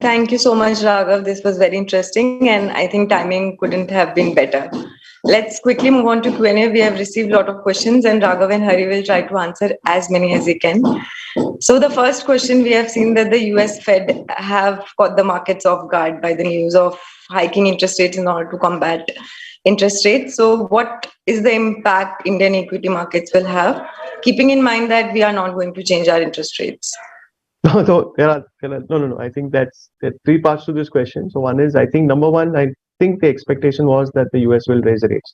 Thank you so much, Raghav. This was very interesting, and I think timing couldn't have been better. Let's quickly move on to Q&A. We have received a lot of questions, and Raghav and Hari will try to answer as many as they can. So the first question, we have seen that the US Fed have caught the markets off guard by the news of hiking interest rates in order to combat interest rates. So what is the impact Indian equity markets will have, keeping in mind that we are not going to change our interest rates? So no. I think there are three parts to this question. So one is, I think number one, I think the expectation was that the US will raise rates.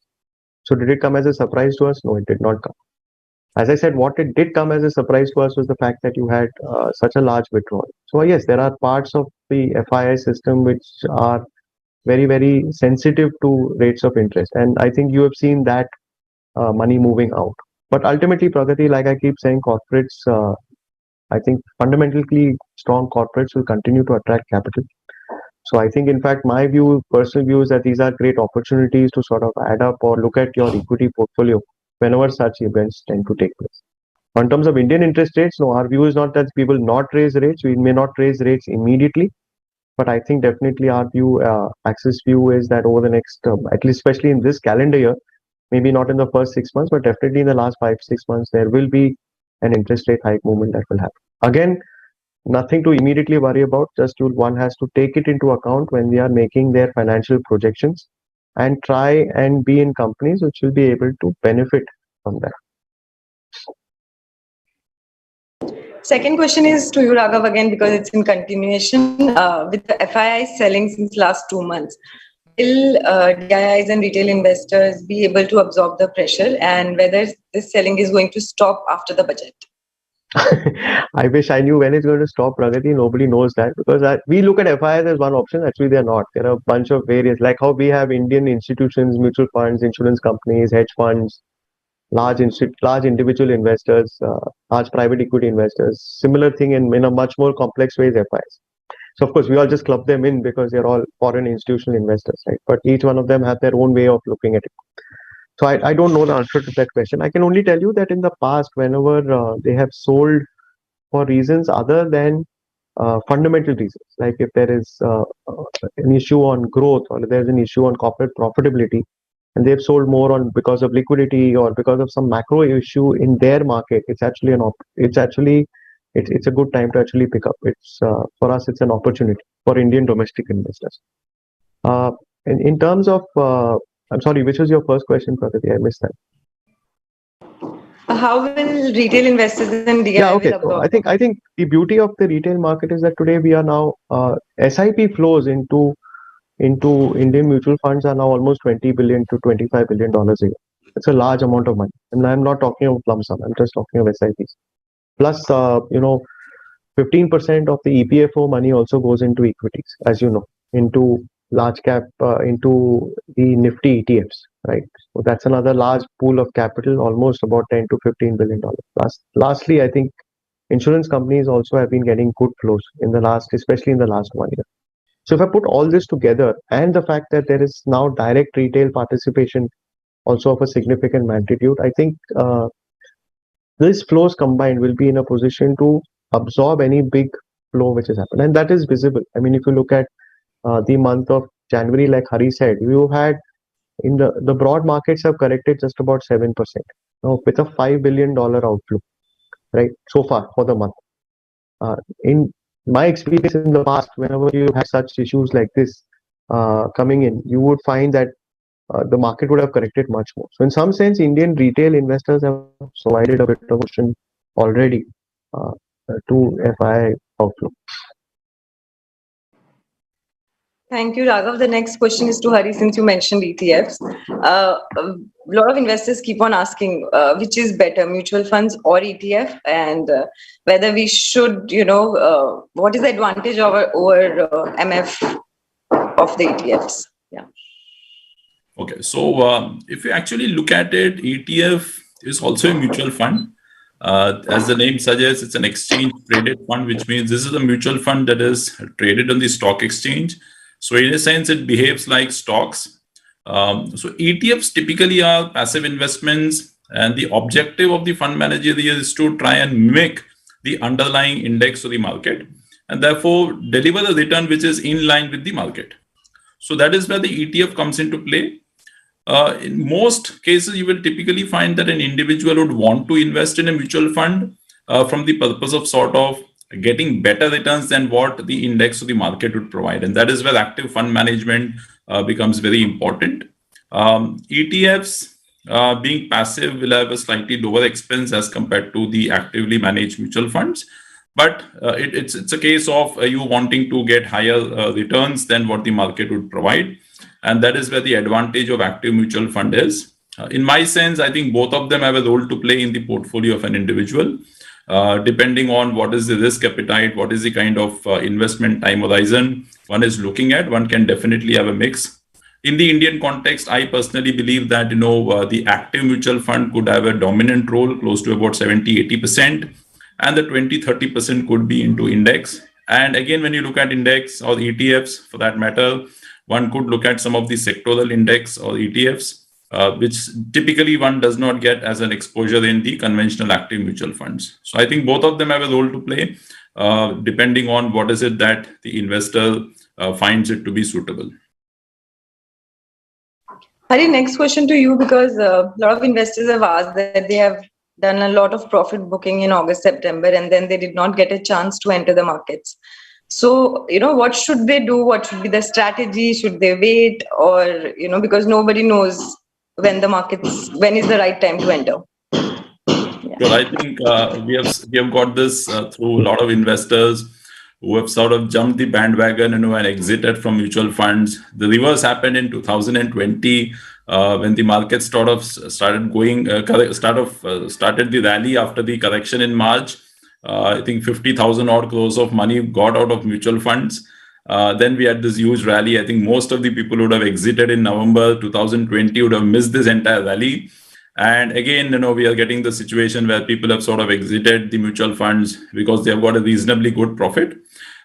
So did it come as a surprise to us? No, it did not come. As I said, what it did come as a surprise to us was the fact that you had such a large withdrawal. So yes, there are parts of the FII system which are very sensitive to rates of interest, and I think you have seen that money moving out. But ultimately, Pragati, like I keep saying, corporates. I think fundamentally strong corporates will continue to attract capital. So I think, in fact, my personal view is that these are great opportunities to sort of add up or look at your equity portfolio whenever such events tend to take place. In terms of Indian interest rates, no, our view is not that we will not raise rates. We may not raise rates immediately, but I think definitely our view, Axis view, is that over the next, at least especially in this calendar year, maybe not in the first 6 months, but definitely in the last 5-6 months, there will be an interest rate hike movement that will happen. Again, nothing to immediately worry about. Just one has to take it into account when they are making their financial projections and try and be in companies which will be able to benefit from that. Second question is to you, Raghav, again, because it's in continuation. With the FII selling since last 2 months, will DIIs and retail investors be able to absorb the pressure, and whether this selling is going to stop after the budget? I wish I knew when it's going to stop, Pragati. Nobody knows that because we look at FIIs as one option. Actually, they're not. There are a bunch of various, like how we have Indian institutions, mutual funds, insurance companies, hedge funds, large individual investors, large private equity investors. Similar thing in a much more complex way is FIs. So of course we all just club them in because they're all foreign institutional investors, right? But each one of them have their own way of looking at it. So I don't know the answer to that question. I can only tell you that in the past, whenever they have sold for reasons other than fundamental reasons, like if there is an issue on growth or there's an issue on corporate profitability, and they've sold more on because of liquidity or because of some macro issue in their market, it's actually it's a good time to actually pick up. It's for us, it's an opportunity for Indian domestic investors. In terms of, I'm sorry, which was your first question, Prakriti? I missed that. How will retail investors in DI Yeah, okay. will So absorb? I think the beauty of the retail market is that today we are now SIP flows into Indian mutual funds are now almost 20 billion to 25 billion dollars a year. It's a large amount of money, and I'm not talking of lump sum. I'm just talking of SIPs. Plus, 15% of the EPFO money also goes into equities, as you know, into large cap, into the Nifty ETFs, right? So that's another large pool of capital, almost about 10 to 15 billion dollars. Lastly, I think insurance companies also have been getting good flows especially in the last 1 year. So if I put all this together and the fact that there is now direct retail participation also of a significant magnitude, I think these flows combined will be in a position to absorb any big flow which has happened. And that is visible. I mean, if you look at the month of January, like Hari said, you had in the broad markets have corrected just about 7%. Now, with a $5 billion outflow, right, so far for the month. In my experience in the past, whenever you have such issues like this coming in, you would find that the market would have corrected much more. So, in some sense, Indian retail investors have provided a bit of cushion already to FI outflow. Thank you, Raghav. The next question is to Hari, since you mentioned ETFs. A lot of investors keep on asking which is better, mutual funds or ETF, and whether we should, what is the advantage over MF of the ETFs? Yeah. Okay, so if you actually look at it, ETF is also a mutual fund. As the name suggests, it's an exchange traded fund, which means this is a mutual fund that is traded on the stock exchange. So in a sense, it behaves like stocks. So ETFs typically are passive investments, and the objective of the fund manager is to try and mimic the underlying index of the market, and therefore deliver a return which is in line with the market. So that is where the ETF comes into play. In most cases, you will typically find that an individual would want to invest in a mutual fund from the purpose of sort of getting better returns than what the index of the market would provide. And that is where active fund management becomes very important. ETFs being passive will have a slightly lower expense as compared to the actively managed mutual funds. But it's a case of you wanting to get higher returns than what the market would provide. And that is where the advantage of active mutual fund is. In my sense, I think both of them have a role to play in the portfolio of an individual. Depending on what is the risk appetite, what is the kind of investment time horizon one is looking at, one can definitely have a mix. In the Indian context, I personally believe that the active mutual fund could have a dominant role, close to about 70-80%, and the 20-30% could be into index. And again, when you look at index or ETFs, for that matter, one could look at some of the sectoral index or ETFs, which typically one does not get as an exposure in the conventional active mutual funds. So I think both of them have a role to play, depending on what is it that the investor finds it to be suitable. Hari, next question to you, because a lot of investors have asked that they have done a lot of profit booking in August, September, and then they did not get a chance to enter the markets. So, what should they do? What should be the strategy? Should they wait? Or, because nobody knows when is the right time to enter. Yeah. Well, I think we have got this through a lot of investors who have sort of jumped the bandwagon and exited from mutual funds. The reverse happened in 2020 when the market started the rally after the correction in March. I think 50,000 odd crores of money got out of mutual funds. Then we had this huge rally. I think most of the people who would have exited in November 2020 would have missed this entire rally. And again, we are getting the situation where people have sort of exited the mutual funds because they have got a reasonably good profit.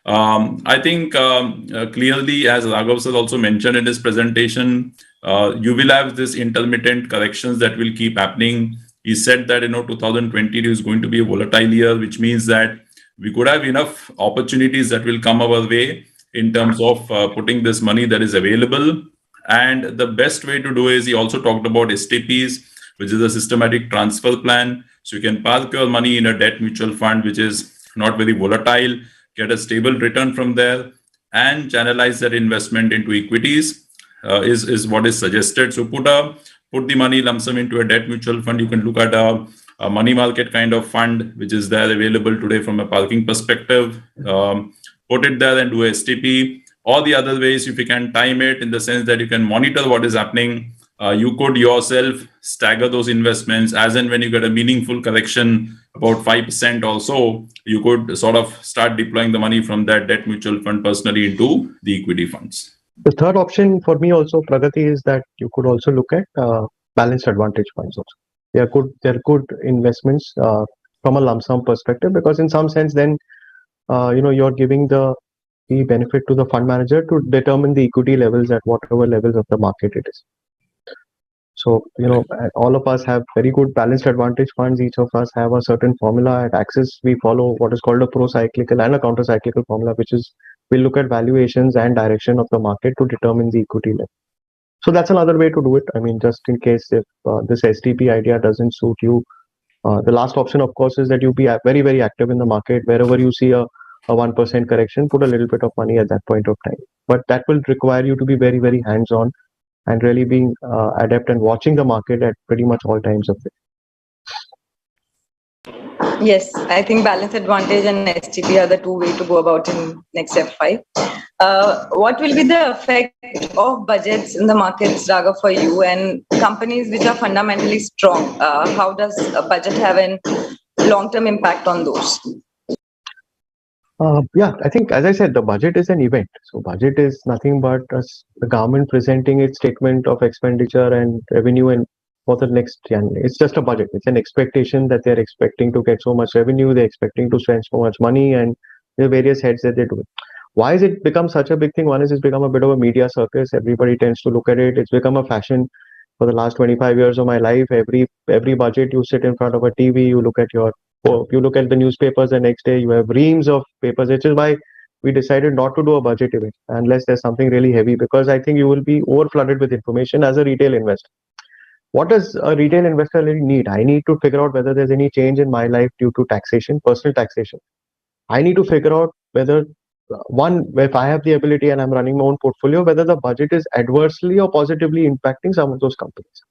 I think clearly, as Raghav sir also mentioned in his presentation, you will have this intermittent corrections that will keep happening. He said that 2022 is going to be a volatile year, which means that we could have enough opportunities that will come our way in terms of putting this money that is available. And the best way to do is, he also talked about STPs, which is a systematic transfer plan. So you can park your money in a debt mutual fund, which is not very volatile, get a stable return from there, and channelize that investment into equities is what is suggested. So put the money lump sum into a debt mutual fund. You can look at a money market kind of fund, which is there available today from a parking perspective. Put it there and do a STP. All the other ways, if you can time it in the sense that you can monitor what is happening, you could yourself stagger those investments as and when you get a meaningful correction, about 5% or so, you could sort of start deploying the money from that debt mutual fund personally into the equity funds. The third option for me also, Pragati, is that you could also look at balanced advantage funds also. They're good investments from a lump sum perspective, because in some sense then you're giving the benefit to the fund manager to determine the equity levels at whatever levels of the market it is. So, all of us have very good balanced advantage funds. Each of us have a certain formula. At Axis, we follow what is called a pro-cyclical and a counter-cyclical formula, which is we look at valuations and direction of the market to determine the equity level. So that's another way to do it. I mean, just in case if this STP idea doesn't suit you, the last option, of course, is that you be very, very active in the market. Wherever you see a 1% correction, put a little bit of money at that point of time. But that will require you to be very, very hands-on and really being adept and watching the market at pretty much all times of it. Yes, I think balance advantage and STP are the two ways to go about in next F5. What will be the effect of budgets in the markets, Raga, for you and companies which are fundamentally strong? How does a budget have a long-term impact on those? Yeah, I think, as I said, the budget is an event. So budget is nothing but the government presenting its statement of expenditure and revenue and for the next year. It's just a budget. It's an expectation that they're expecting to get so much revenue, they're expecting to spend so much money, and there are various heads that they're doing. Why has it become such a big thing? One is it's become a bit of a media circus. Everybody tends to look at it. It's become a fashion for the last 25 years of my life. Every budget, you sit in front of a TV, you look at the newspapers, the next day you have reams of papers, which is why we decided not to do a budget event unless there's something really heavy, because I think you will be over flooded with information as a retail investor. What does a retail investor really need? I need to figure out whether there's any change in my life due to taxation, personal taxation. I need to figure out whether, if I have the ability and I'm running my own portfolio, whether the budget is adversely or positively impacting some of those companies.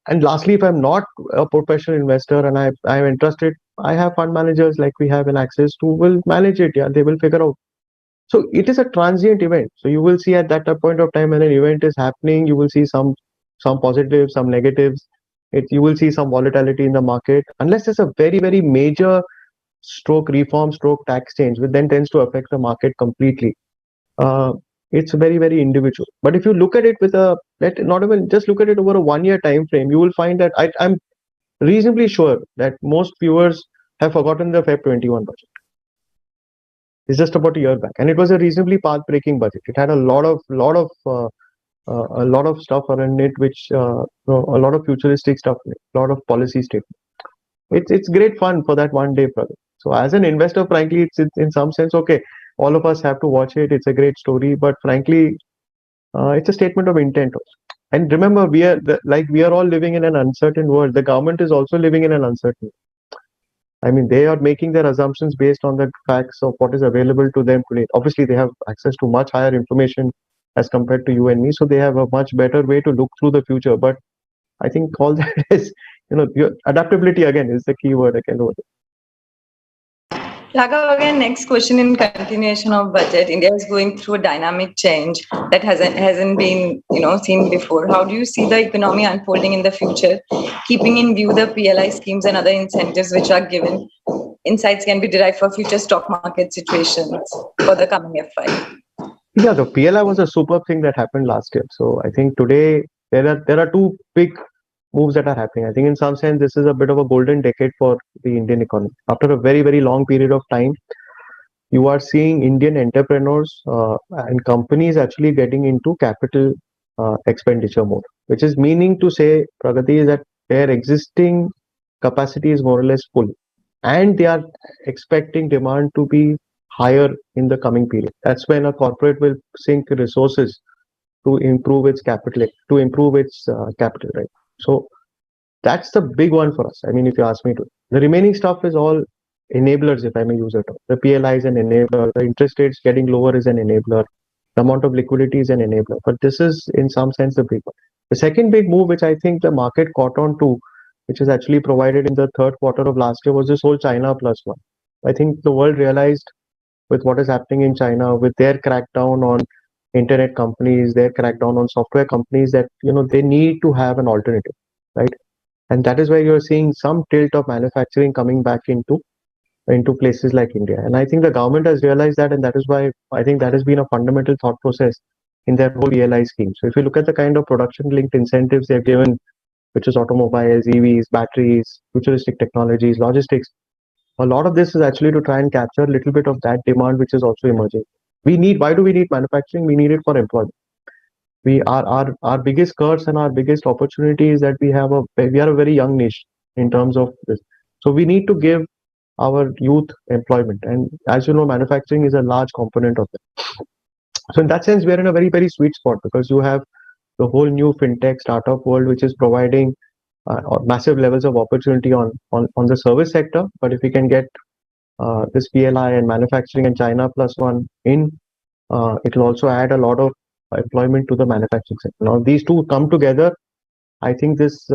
And lastly, if I'm not a professional investor and I'm interested, I have fund managers like we have in Axis who will manage it. Yeah, they will figure out. So it is a transient event. So you will see at that point of time when an event is happening, you will see some positives, some negatives. You will see some volatility in the market, unless there's a very, very major reform, tax change, which then tends to affect the market completely. It's very, very individual. But if you look at it not even just look at it over a 1 year time frame, you will find that I'm reasonably sure that most viewers have forgotten the Feb 21 budget. It's just about a year back, and it was a reasonably path-breaking budget. It had a lot of stuff around it, which a lot of futuristic stuff, a lot of policy statements. It's great fun for that 1 day, brother. So as an investor, frankly, it's in some sense okay. All of us have to watch it. It's a great story, but frankly, it's a statement of intent also. And remember, we are all living in an uncertain world. The government is also living in an uncertain world. I mean, they are making their assumptions based on the facts of what is available to them today. Obviously, they have access to much higher information as compared to you and me, so they have a much better way to look through the future. But I think all that is, adaptability again is the key word again over there. Raghav, again, next question in continuation of budget. India is going through a dynamic change that hasn't been seen before. How do you see the economy unfolding in the future, keeping in view the PLI schemes and other incentives which are given? Insights can be derived for future stock market situations for the coming F5. Yeah, the PLI was a superb thing that happened last year. So I think today there are two big moves that are happening. I think in some sense this is a bit of a golden decade for the Indian economy. After a very, very long period of time, you are seeing Indian entrepreneurs and companies actually getting into capital expenditure mode, which is meaning to say, Pragati, is that their existing capacity is more or less full, and they are expecting demand to be higher in the coming period. That's when a corporate will sink resources to improve its capital, to improve its capital, right? So that's the big one for us. I mean, if you ask me to, the remaining stuff is all enablers, if I may use it. The PLI is an enabler. The interest rates getting lower is an enabler. The amount of liquidity is an enabler. But this is, in some sense, the big one. The second big move, which I think the market caught on to, which is actually provided in the third quarter of last year, was this whole China plus one. I think the world realized with what is happening in China, with their crackdown on internet companies, their crackdown on software companies, that they need to have an alternative, right? And that is why you're seeing some tilt of manufacturing coming back into places like India. And I think the government has realized that, and that is why I think that has been a fundamental thought process in their whole ELI scheme. So if you look at the kind of production-linked incentives they've given, which is automobiles, EVs, batteries, futuristic technologies, logistics, a lot of this is actually to try and capture a little bit of that demand which is also emerging. Why do we need manufacturing? We need it for employment. Our biggest curse and our biggest opportunity is that we are a very young niche in terms of this. So we need to give our youth employment, and as you know, manufacturing is a large component of it. So in that sense, we are in a very, very sweet spot, because you have the whole new fintech startup world, which is providing massive levels of opportunity on the service sector. But if we can get this PLI and manufacturing and China plus one in, it will also add a lot of employment to the manufacturing sector. Now these two come together, I think this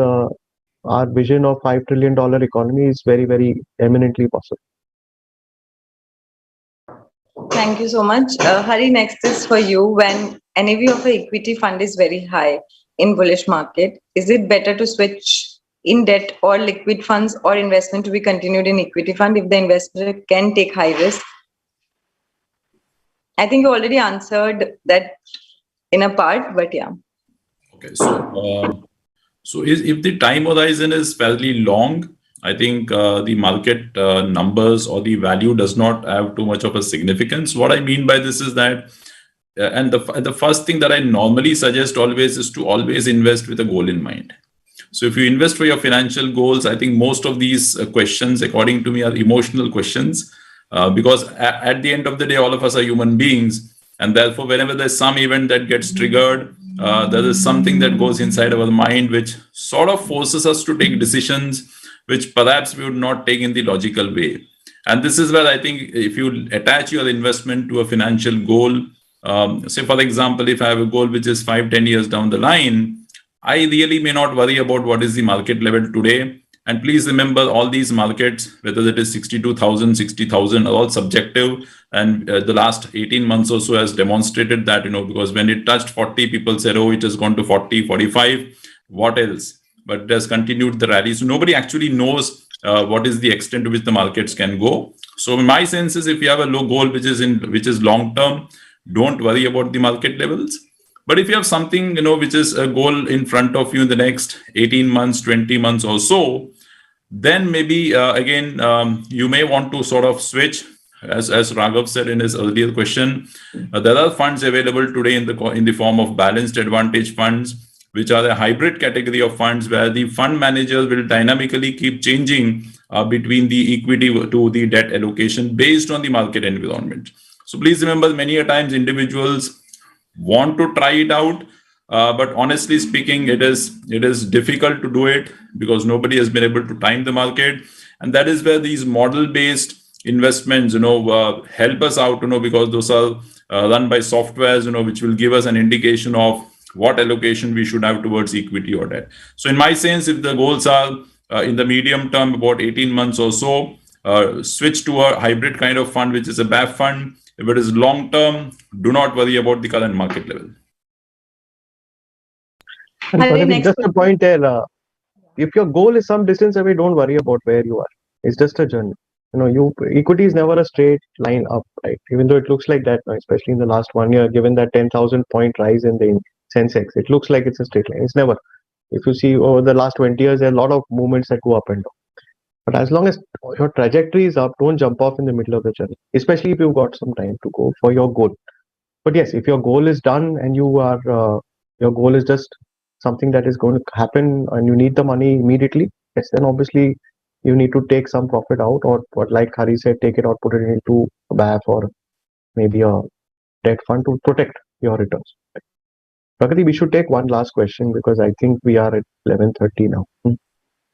our vision of $5 trillion economy is very, very eminently possible. Thank you so much. Hari, next is for you. When NAV of an equity fund is very high in bullish market, is it better to switch in debt or liquid funds, or investment to be continued in equity fund if the investor can take high risk? I think you already answered that in a part, but yeah. Okay, so if the time horizon is fairly long, I think the market numbers or the value does not have too much of a significance. What I mean by this is that, and the first thing that I normally suggest always is to always invest with a goal in mind. So if you invest for your financial goals, I think most of these questions, according to me, are emotional questions, because at the end of the day, all of us are human beings. And therefore, whenever there's some event that gets triggered, there is something that goes inside our mind which sort of forces us to take decisions which perhaps we would not take in the logical way. And this is where I think if you attach your investment to a financial goal, say, for example, if I have a goal which is 5-10 years down the line, I really may not worry about what is the market level today. And please remember, all these markets, whether it is 62,000, 60,000, are all subjective. And the last 18 months or so has demonstrated that, because when it touched 40, people said, oh, it has gone to 40, 45. What else? But it has continued the rally. So nobody actually knows what is the extent to which the markets can go. So my sense is, if you have a low goal which is long term, don't worry about the market levels. But if you have something, which is a goal in front of you in the next 18 months, 20 months or so, then maybe again, you may want to sort of switch. As Raghav said in his earlier question, there are funds available today in the form of balanced advantage funds, which are a hybrid category of funds where the fund managers will dynamically keep changing between the equity to the debt allocation based on the market environment. So please remember, many a times individuals want to try it out, but honestly speaking, it is difficult to do it because nobody has been able to time the market. And that is where these model-based investments, help us out, because those are run by softwares, which will give us an indication of what allocation we should have towards equity or debt. So in my sense, if the goals are in the medium term, about 18 months or so, switch to a hybrid kind of fund, which is a BAF fund. If it is long term, do not worry about the current market level. And just a point there, if your goal is some distance away, don't worry about where you are. It's just a journey. Equity is never a straight line up, right? Even though it looks like that now, especially in the last 1 year, given that 10,000 point rise in the Sensex, it looks like it's a straight line. It's never. If you see over the last 20 years, there are a lot of movements that go up and down. But as long as your trajectory is up, don't jump off in the middle of the journey, especially if you've got some time to go for your goal. But yes, if your goal is done and your goal is just something that is going to happen and you need the money immediately, yes, then obviously you need to take some profit out, or what, like Hari said, take it out, put it into a BAF or maybe a debt fund to protect your returns. Pragati, we should take one last question because I think we are at 11:30 now.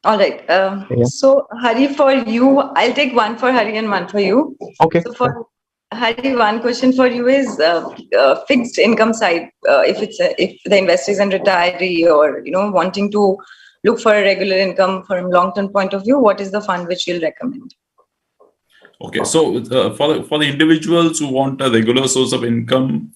All right. Yeah. So, Hari, for you, I'll take one for Hari and one for you. Okay. So, for Hari, one question for you is fixed income side. If the investor is a retiree or wanting to look for a regular income from long-term point of view, what is the fund which you'll recommend? Okay, so for the individuals who want a regular source of income,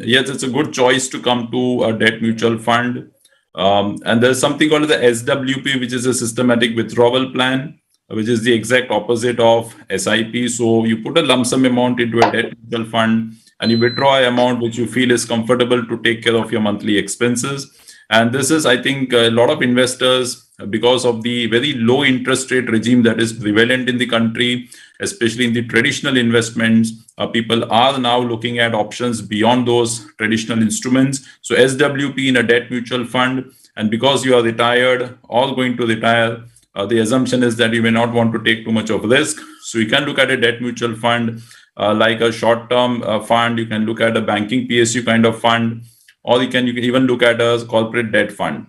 yes, it's a good choice to come to a debt mutual fund. And there's something called the SWP, which is a systematic withdrawal plan, which is the exact opposite of SIP. So you put a lump sum amount into a debt mutual fund and you withdraw an amount which you feel is comfortable to take care of your monthly expenses. And this is, I think, a lot of investors, because of the very low interest rate regime that is prevalent in the country, especially in the traditional investments, people are now looking at options beyond those traditional instruments. So SWP in a debt mutual fund, and because you are retired or going to retire, the assumption is that you may not want to take too much of risk. So you can look at a debt mutual fund like a short-term fund. You can look at a banking PSU kind of fund, or you can even look at a corporate debt fund.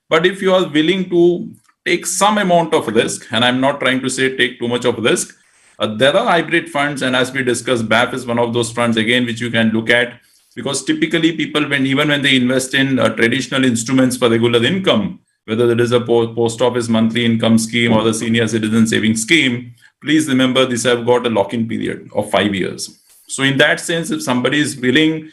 But if you are willing to take some amount of risk, and I'm not trying to say take too much of risk, there are hybrid funds, and as we discussed, BAF is one of those funds again which you can look at, because typically people, even when they invest in traditional instruments for regular income, whether it is a post office monthly income scheme or the senior citizen savings scheme, please remember these have got a lock-in period of 5 years. So in that sense, if somebody is willing,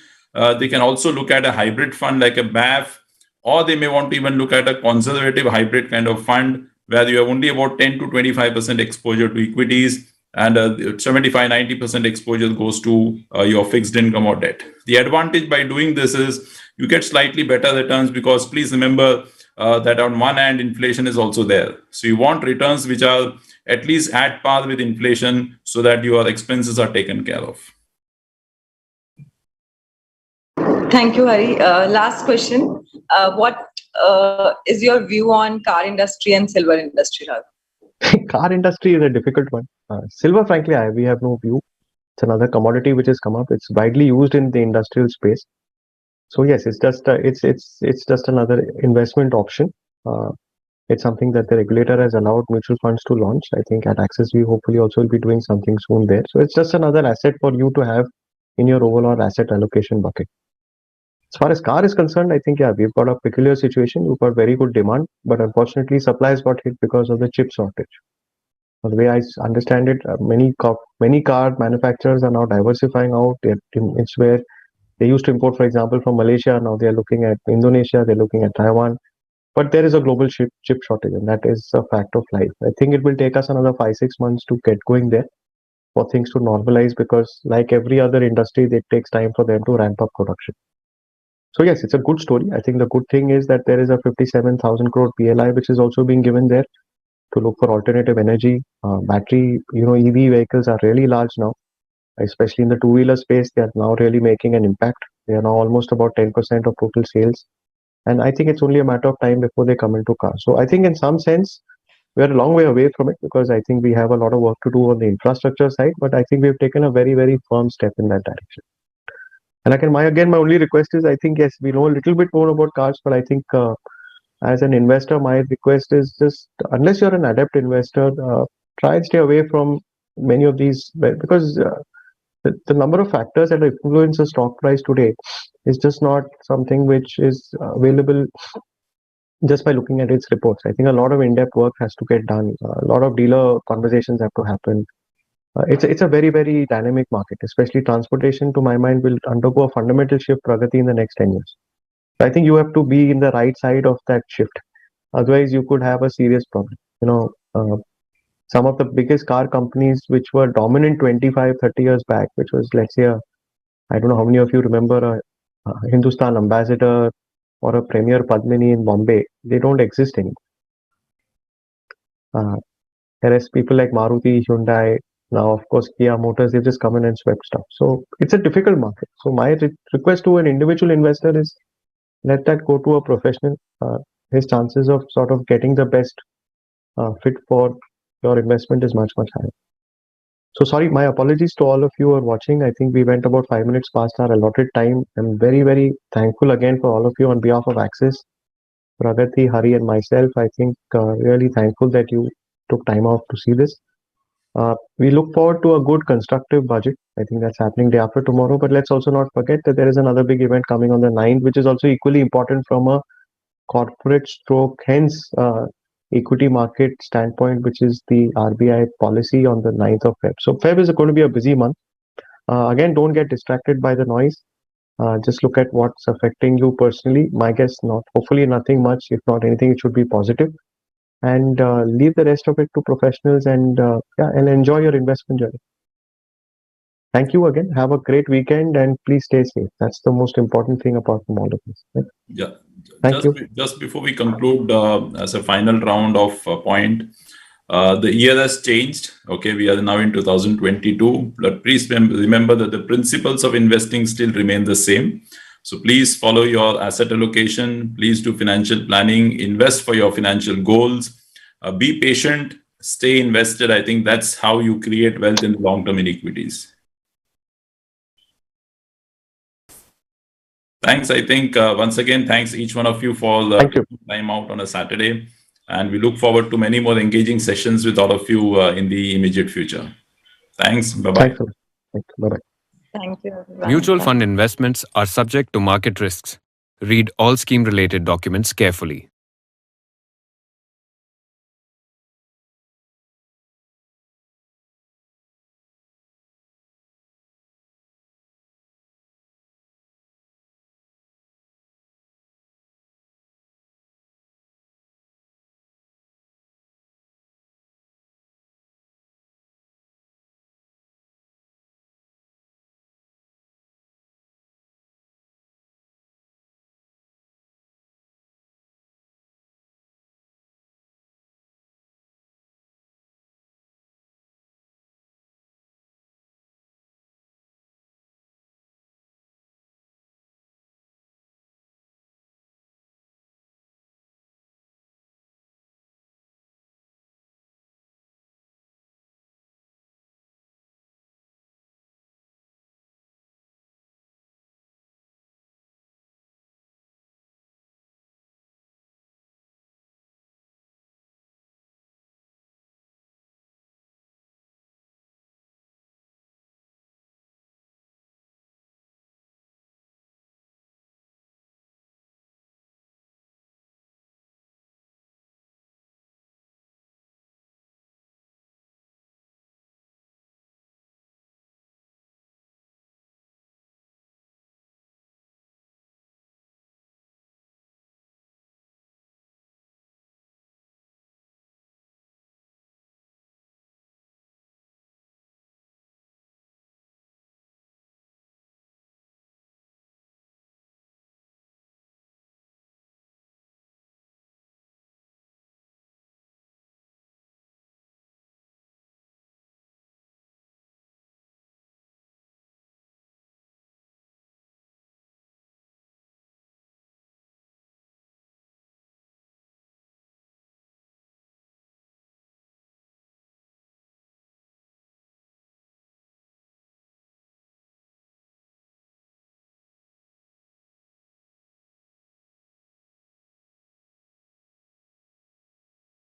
they can also look at a hybrid fund like a BAF, or they may want to even look at a conservative hybrid kind of fund where you have only about 10 to 25% exposure to equities, and 75-90% exposure goes to your fixed income or debt. The advantage by doing this is you get slightly better returns, because please remember that on one hand, inflation is also there. So you want returns which are at least at par with inflation so that your expenses are taken care of. Thank you, Hari. Last question. What is your view on car industry and silver industry, Raghav? Car industry is a difficult one. Silver, frankly, we have no view. It's another commodity which has come up. It's widely used in the industrial space. So yes, it's just another investment option. It's something that the regulator has allowed mutual funds to launch. I think at Axis we hopefully also will be doing something soon there. So it's just another asset for you to have in your overall asset allocation bucket. As far as car is concerned, I think, yeah, we've got a peculiar situation. We've got very good demand, but unfortunately supplies got hit because of the chip shortage. The way I understand it, many car manufacturers are now diversifying out. It's where they used to import, for example, from Malaysia. Now they are looking at Indonesia, they're looking at Taiwan. But there is a global chip shortage, and that is a fact of life. I think it will take us another 5-6 months to get going there for things to normalize, because like every other industry, it takes time for them to ramp up production. So yes, it's a good story. I think the good thing is that there is a 57,000 crore PLI which is also being given there to look for alternative energy. Battery, EV vehicles are really large now, especially in the two-wheeler space. They are now really making an impact. They are now almost about 10% of total sales. And I think it's only a matter of time before they come into cars. So I think in some sense, we're a long way away from it, because I think we have a lot of work to do on the infrastructure side. But I think we've taken a very, very firm step in that direction. And my only request is, I think, yes, we know a little bit more about cars, but I think as an investor, my request is just, unless you're an adept investor, try and stay away from many of these, because the number of factors that influence the stock price today is just not something which is available just by looking at its reports. I think a lot of in-depth work has to get done. A lot of dealer conversations have to happen. It's a very, very dynamic market, especially transportation, to my mind, will undergo a fundamental shift, Pragati, in the next 10 years. I think you have to be in the right side of that shift. Otherwise, you could have a serious problem. Some of the biggest car companies which were dominant 25, 30 years back, which was, let's say, I don't know how many of you remember Hindustan Ambassador, or a Premier Padmini in Bombay, they don't exist anymore. Whereas people like Maruti, Hyundai, now of course Kia Motors, they've just come in and swept stuff. So it's a difficult market. So my request to an individual investor is let that go to a professional. His chances of sort of getting the best fit for your investment is much higher. So sorry, my apologies to all of you who are watching. I think we went about 5 minutes past our allotted time. I'm very thankful again for all of you on behalf of Axis, Pragati, Hari, and myself. I think really thankful that you took time out to see this. We look forward to a good constructive budget. I think that's happening day after tomorrow. But let's also not forget that there is another big event coming on the 9th, which is also equally important from a corporate stroke, hence equity market standpoint, which is the RBI policy on the 9th of Feb. So Feb is going to be a busy month. Again, don't get distracted by the noise. Just look at what's affecting you personally. My guess, hopefully nothing much. If not anything, it should be positive. And leave the rest of it to professionals and enjoy your investment journey. Thank you again. Have a great weekend and please stay safe. That's the most important thing apart from all of this. Right? Yeah. Thank you. Just before we conclude, as a final round of point, the year has changed. Okay, we are now in 2022. But please remember that the principles of investing still remain the same. So please follow your asset allocation. Please do financial planning. Invest for your financial goals. Be patient. Stay invested. I think that's how you create wealth in long-term inequities. Thanks. I think once again, thanks each one of you for the time out on a Saturday. And we look forward to many more engaging sessions with all of you in the immediate future. Thanks. Bye-bye. Thank you. Bye-bye. Thank you, everyone. Mutual fund investments are subject to market risks. Read all scheme-related documents carefully.